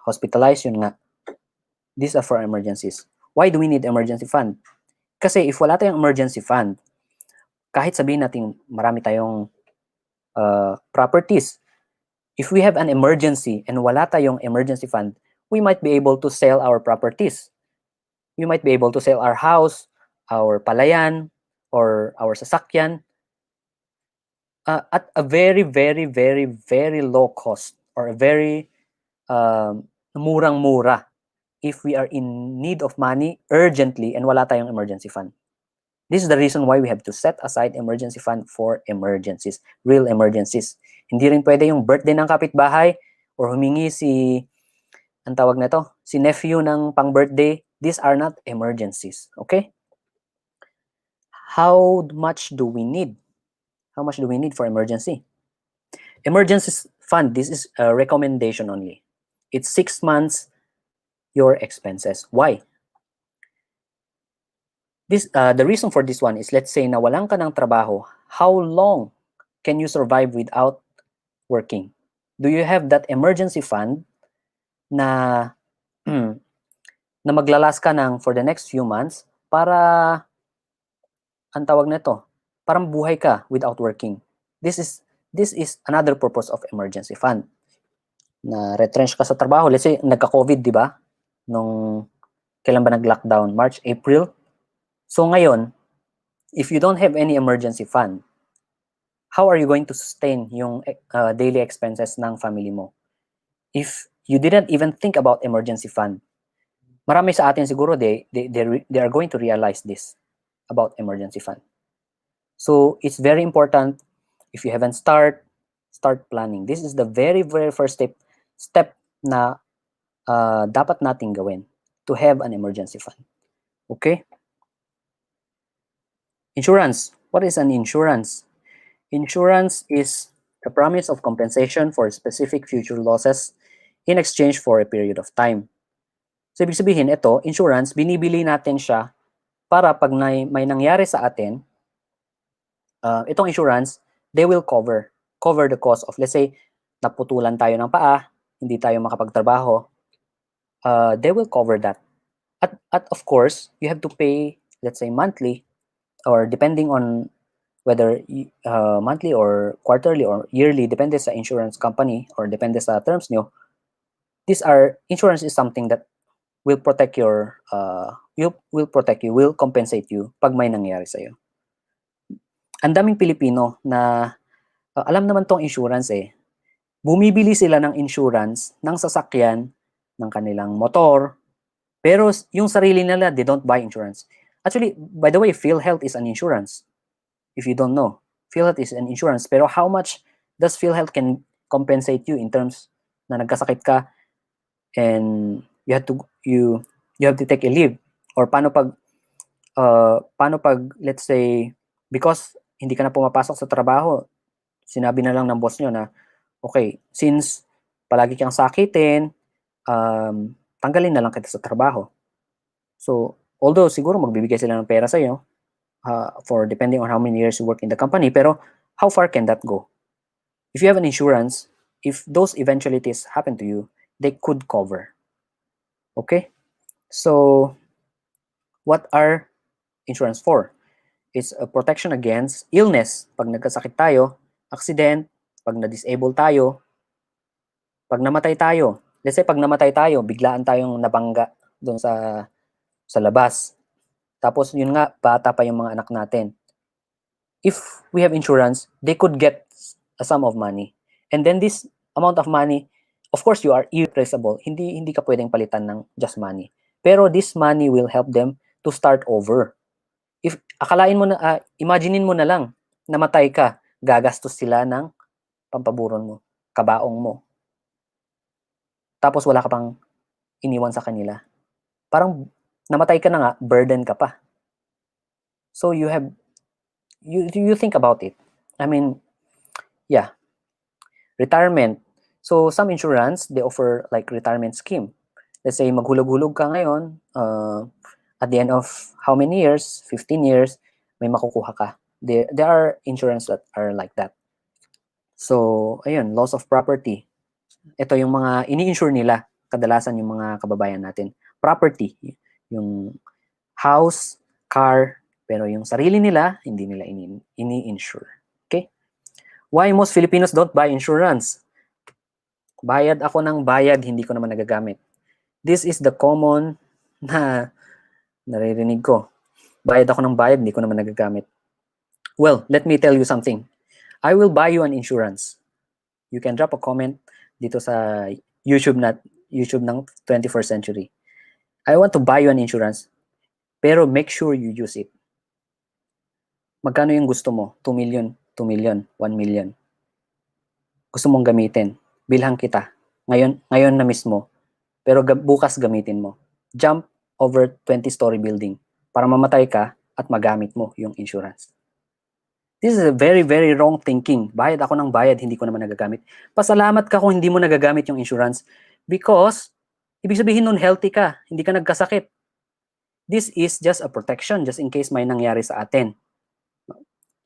hospitalized, yun nga. These are for emergencies. Why do we need emergency fund? Kasi if wala tayong emergency fund, kahit sabihin natin marami tayong properties, if we have an emergency and wala tayong emergency fund, we might be able to sell our properties. We might be able to sell our house, our palayan, or our sasakyan at a very, very, very, very low cost, or a very murang-mura if we are in need of money urgently and wala tayong emergency fund. This is the reason why we have to set aside emergency fund for emergencies, real emergencies. Hindi rin pwede yung birthday ng kapitbahay or humingi ang tawag na to, si nephew ng pang-birthday. These are not emergencies, okay? How much do we need? How much do we need for emergency? Emergency fund, this is a recommendation only. It's 6 months your expenses. Why? The reason for this one is, let's say nawalan ka ng trabaho, how long can you survive without working? Do you have that emergency fund na na maglalas ka ng for the next few months para ang tawag nito, parang buhay ka without working? This is another purpose of emergency fund. Na retrench ka sa trabaho, let's say nagka-COVID, di ba? Nung kailan ba nag-lockdown? March, April. So ngayon, if you don't have any emergency fund, how are you going to sustain yung daily expenses ng family mo? If you didn't even think about emergency fund, marami sa atin siguro they are going to realize this about emergency fund. So it's very important, if you haven't start planning. This is the very, very first step na dapat nating gawin to have an emergency fund. Okay? Insurance. What is an insurance? Insurance is the promise of compensation for specific future losses in exchange for a period of time. So, ibig sabihin, ito, insurance, binibili natin siya para pag may nangyari sa atin, itong insurance, they will cover the cost of, let's say, naputulan tayo ng paa, hindi tayo makapagtrabaho, they will cover that. At of course, you have to pay, let's say, monthly, or depending on whether monthly or quarterly or yearly, depende sa insurance company or depende sa terms nyo. Insurance is something that will protect will compensate you pag may nangyari sa'yo. Ang daming Pilipino na alam naman tong insurance bumibili sila ng insurance ng sasakyan, ng kanilang motor, pero yung sarili nila, they don't buy insurance. Actually, by the way, PhilHealth is an insurance. If you don't know, PhilHealth is an insurance. Pero how much does PhilHealth can compensate you in terms na nagkasakit ka and you have to take a leave? Or paano pag let's say because hindi ka na pumapasok sa trabaho, sinabi na lang ng boss nyo na okay, since palagi kang sakitin, tanggalin na lang kita sa trabaho. So, although siguro magbibigay sila ng pera sa'yo for depending on how many years you work in the company, pero how far can that go? If you have an insurance, if those eventualities happen to you, they could cover. Okay? So, what are insurance for? It's a protection against illness. Pag nagkasakit tayo, accident, pag na-disable tayo, pag namatay tayo. Let's say pag namatay tayo, biglaan tayong nabangga doon sa labas. Tapos yun nga, bata pa yung mga anak natin. If we have insurance, they could get a sum of money. And then this amount of money, of course, you are irreplaceable. Hindi ka pwedeng palitan ng just money. Pero this money will help them to start over. If akalain mo na, imaginein mo na lang, namatay ka, gagastos sila ng pampaburon mo, kabaong mo. Tapos wala ka pang iniwan sa kanila. Parang namatay ka na nga, burden ka pa. So you think about it. I mean, yeah. Retirement. So some insurance, they offer like retirement scheme. Let's say maghulog-hulog ka ngayon, at the end of how many years, 15 years, may makukuha ka. There are insurance that are like that. So, ayun, loss of property. Ito yung mga ini-insure nila, kadalasan yung mga kababayan natin. Property, yung house, car, pero yung sarili nila, hindi nila ini-insure. Okay? Why most Filipinos don't buy insurance? Bayad ako ng bayad, hindi ko naman nagagamit. This is the common na naririnig ko. Bayad ako ng bayad, hindi ko naman nagagamit. Well, let me tell you something. I will buy you an insurance. You can drop a comment dito sa YouTube ng 21st century. I want to buy you an insurance, pero make sure you use it. Magkano yung gusto mo? 2 million, 2 million, 1 million. Gusto mong gamitin. Bilhan kita. Ngayon na mismo. Pero bukas gamitin mo. Jump over 20-story building para mamatay ka at magamit mo yung insurance. This is a very, very wrong thinking. Bayad ako ng bayad, hindi ko naman nagagamit. Pasalamat ka kung hindi mo nagagamit yung insurance because ibig sabihin nun healthy ka, hindi ka nagkasakit. This is just a protection just in case may nangyari sa atin.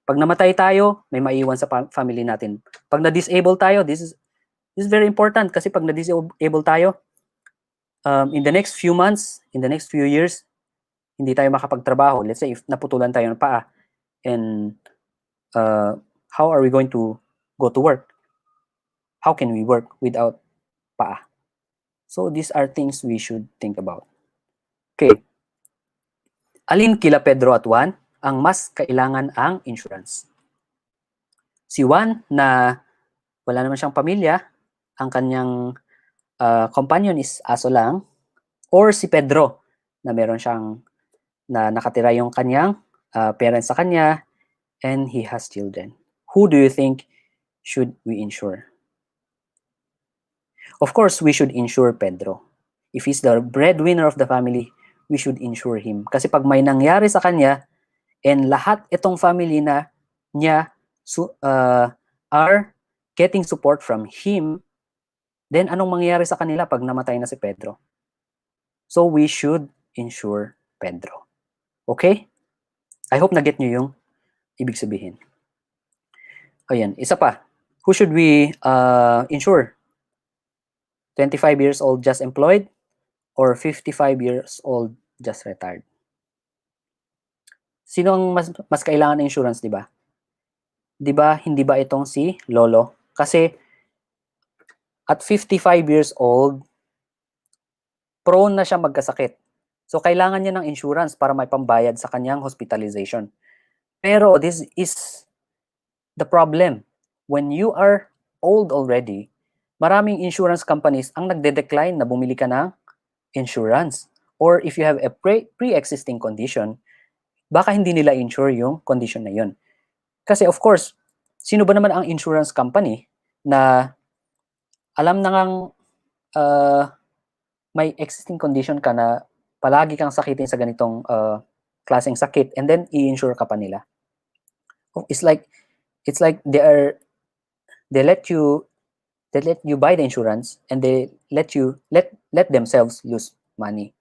Pag namatay tayo, may maiwan sa family natin. Pag na-disable tayo, this is very important kasi pag na-disable tayo, in the next few months, in the next few years, hindi tayo makapagtrabaho. Let's say if naputulan tayo ng paa and how are we going to go to work? How can we work without paa? So these are things we should think about. Okay. Alin kila Pedro at Juan ang mas kailangan ang insurance? Si Juan na wala naman siyang pamilya, ang kanyang companion is aso lang, or si Pedro na meron siyang na nakatira yung kanyang parents sa kanya and he has children. Who do you think should we insure? Of course, we should insure Pedro. If he's the breadwinner of the family, we should insure him. Kasi pag may nangyari sa kanya, and lahat itong family na niya are getting support from him, then anong mangyayari sa kanila pag namatay na si Pedro? So we should insure Pedro. Okay? I hope na-get nyo yung ibig sabihin. Ayan, isa pa. Who should we insure? 25 years old just employed or 55 years old just retired? Sino ang mas kailangan ng insurance, di ba? Di ba, hindi ba itong si Lolo? Kasi at 55 years old, prone na siya magkasakit. So, kailangan niya ng insurance para may pambayad sa kanyang hospitalization. Pero this is the problem. When you are old already, maraming insurance companies ang nagde-decline na bumili ka ng insurance. Or if you have a pre-existing condition, baka hindi nila insure yung condition na yun. Kasi of course, sino ba naman ang insurance company na alam na ngang may existing condition ka na palagi kang sakitin sa ganitong klaseng sakit and then i-insure ka pa nila. It's like they let you buy the insurance and they let themselves lose money.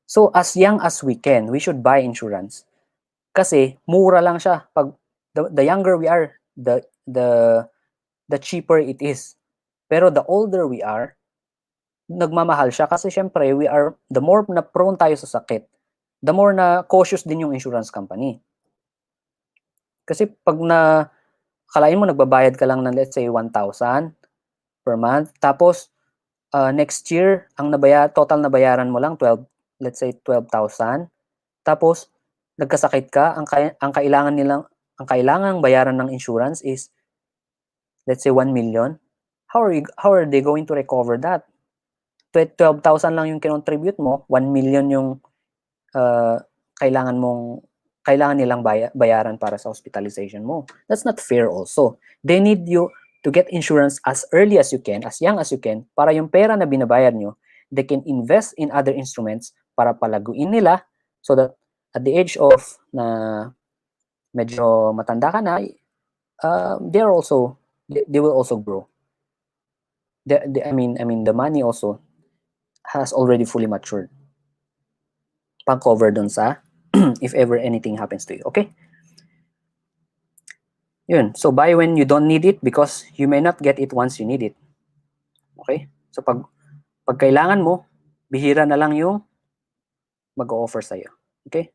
So as young as we can, we should buy insurance. Kasi mura lang siya. Pag the younger we are, the cheaper it is. Pero the older we are, nagmamahal siya kasi syempre the more na prone tayo sa sakit, the more na cautious din yung insurance company. Kasi pag kalain mo nagbabayad ka lang ng let's say 1,000 per month, tapos next year ang total na bayaran mo lang let's say 12,000. Tapos nagkasakit ka, ang kailangang bayaran ng insurance is let's say 1 million. How are they going to recover that? 12,000 lang yung kinontribute mo, 1 million yung kailangan nilang bayaran para sa hospitalization mo. That's not fair also. They need you to get insurance as early as you can, as young as you can, para yung pera na binabayad nyo, they can invest in other instruments para palaguin nila so that at the age of na medyo matanda ka na, they will also grow. I mean, the money also has already fully matured. Pang-cover dun sa if ever anything happens to you. Okay? Yun. So, buy when you don't need it because you may not get it once you need it. Okay? So, pag kailangan mo, bihira na lang yung mag-o-offer sa'yo. Okay?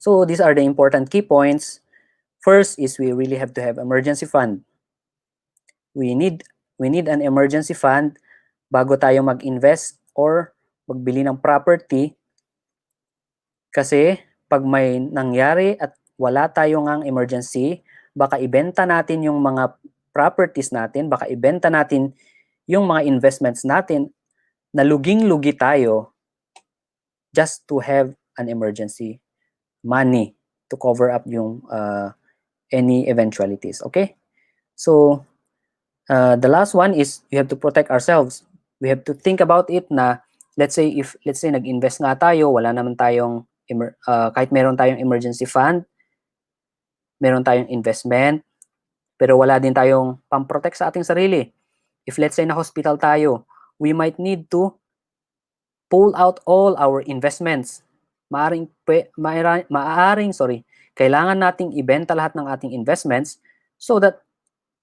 So, these are the important key points. First is we really have to have emergency fund. We need an emergency fund bago tayo mag-invest or magbili ng property, kasi pag may nangyari at wala tayong ang emergency, baka ibenta natin yung mga properties natin, baka ibenta natin yung mga investments natin na luging-lugi tayo just to have an emergency money to cover up yung any eventualities. Okay? So, the last one is you have to protect ourselves. We have to think about it na let's say nag-invest nga tayo, wala naman tayong kahit meron tayong emergency fund, meron tayong investment, pero wala din tayong pang-protect sa ating sarili. If let's say na hospital tayo, we might need to pull out all our investments. Kailangan nating ibenta lahat ng ating investments so that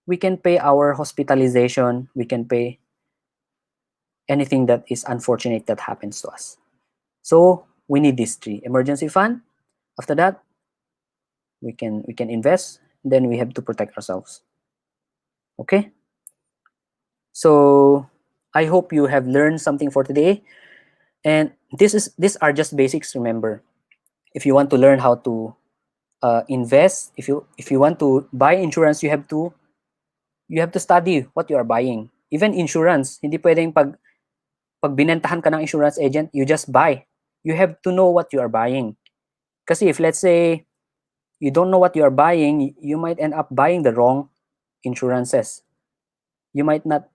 we can pay our hospitalization, we can pay anything that is unfortunate that happens to us. So, we need these three. Emergency fund. After that, we can invest. Then we have to protect ourselves. Okay? So, I hope you have learned something for today. And these are just basics, remember. If you want to learn how to invest, if you want to buy insurance, you have to study what you are buying. Even insurance, hindi pwedeng pag binentahan ka ng insurance agent, you just buy. You have to know what you are buying. Kasi if let's say you don't know what you are buying, you might end up buying the wrong insurances. It might not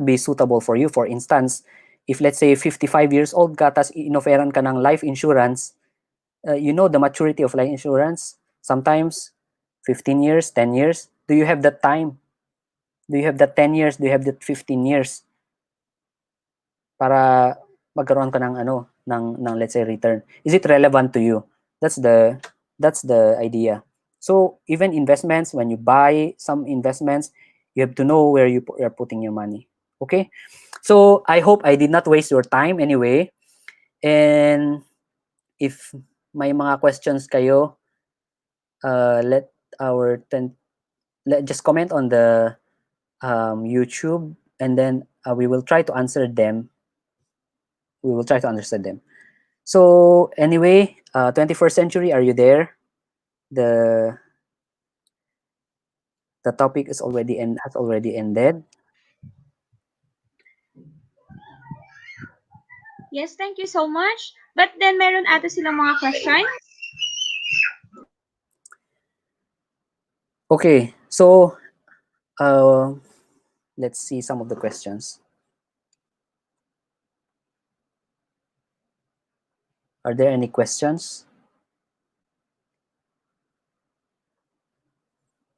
be suitable for you. For instance, if let's say 55 years old ka, tas inoferan ka ng life insurance, you know the maturity of life insurance, sometimes 15 years, 10 years. Do you have that time? Do you have that 10 years? Do you have that 15 years? Para magkaroon ka ng let's say return. Is it relevant to you? That's the idea. So even investments, when you buy some investments, you have to know where you are putting your money. Okay? So I hope I did not waste your time anyway. And if may mga questions kayo, just comment on the YouTube, and then we will try to answer them. We will try to understand them. So anyway, 21st century, are you there? The topic has already ended. Yes, thank you so much. But then meron ata silang mga question? Okay, so let's see some of the questions. Are there any questions?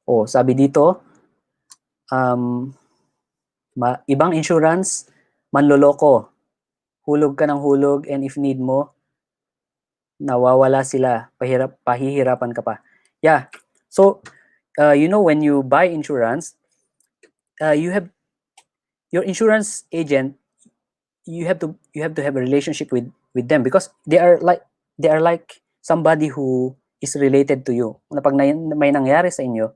Oh, sabi dito, ibang insurance, manloloko. Hulog ka ng hulog, and if need mo, nawawala sila. Pahihirapan ka pa. Yeah. So, when you buy insurance, your insurance agent you have to have a relationship with them because they are like somebody who is related to you. Na pag may nangyari sa inyo,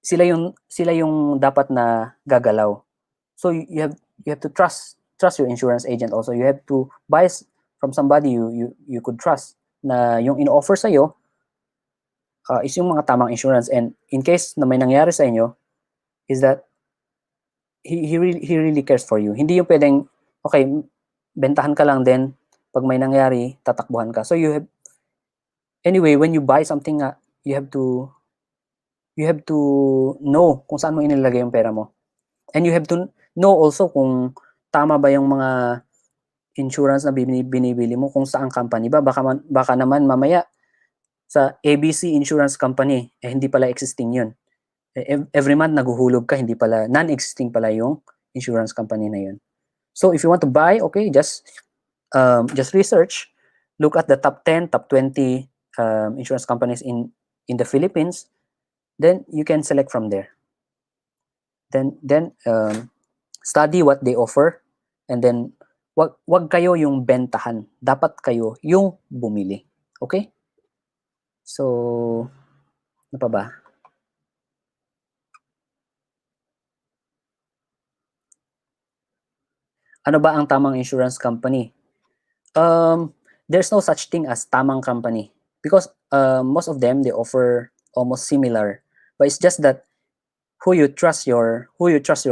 sila yung dapat na gagalaw. So you have to trust your insurance agent also. You have to buy from somebody you could trust na yung ino-offer sa iyo is yung mga tamang insurance, and in case na may nangyari sa inyo is that he really cares for you. Hindi yung pwedeng okay, bentahan ka lang then pag may nangyari tatakbuhan ka. So you have anyway when you buy something you have to know kung saan mo inilalagay yung pera mo. And you have to know also kung tama ba yung mga insurance na binibili mo, kung saang company ba. Baka naman mamaya sa ABC Insurance Company, hindi pala existing yun. Every month naguhulog ka, hindi pala, non-existing pala yung insurance company na yun. So if you want to buy, okay, just research, look at the top 10, top 20 insurance companies in the Philippines, then you can select from there. Then study what they offer, and then wag kayo yung bentahan, dapat kayo yung bumili. Okay? So, ano pa ba? Ano ba ang tamang insurance company? There's no such thing as tamang company because most of them they offer almost similar, but it's just that who you trust your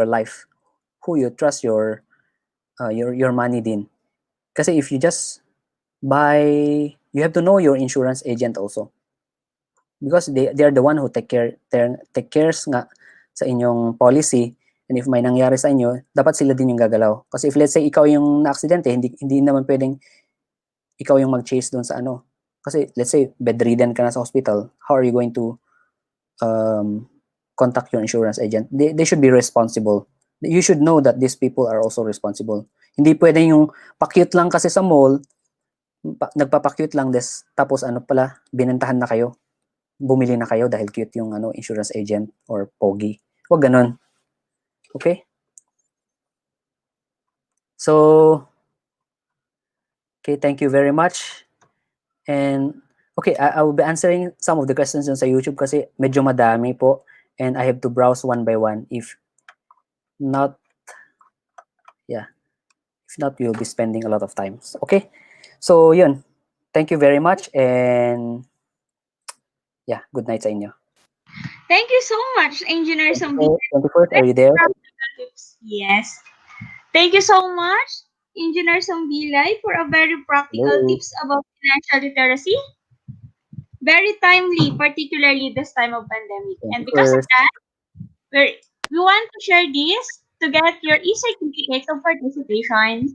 life, who you trust your money din. Kasi if you just buy, you have to know your insurance agent also because they are the one who take cares nga sa inyong policy, and if may nangyari sa inyo dapat sila din yung gagalaw. Kasi if let's say ikaw yung na-aksidente, hindi naman pwedeng ikaw yung mag-chase doon sa ano. Kasi let's say bedridden ka na sa hospital, how are you going to contact your insurance agent? They should be responsible. You should know that these people are also responsible. Hindi pwedeng yung pa-cute lang kasi sa mall, nagpapa-cute lang tapos ano pala, binentahan na kayo. Bumili na kayo dahil cute yung insurance agent or pogi. Huwag ganun. Okay? So, okay, thank you very much. And, okay, I will be answering some of the questions sa YouTube kasi medyo madami po. And I have to browse one by one. If not, you'll be spending a lot of time. Okay? So, yun. Thank you very much. And, good night sa inyo. Thank you so much, Engineer Sambi. 21st, are you there? Yes. Thank you so much, Engineer Sambilay, for a very practical tips about financial literacy. Very timely, particularly this time of pandemic. And because of that, we want to share this to get your e-certificates of participation.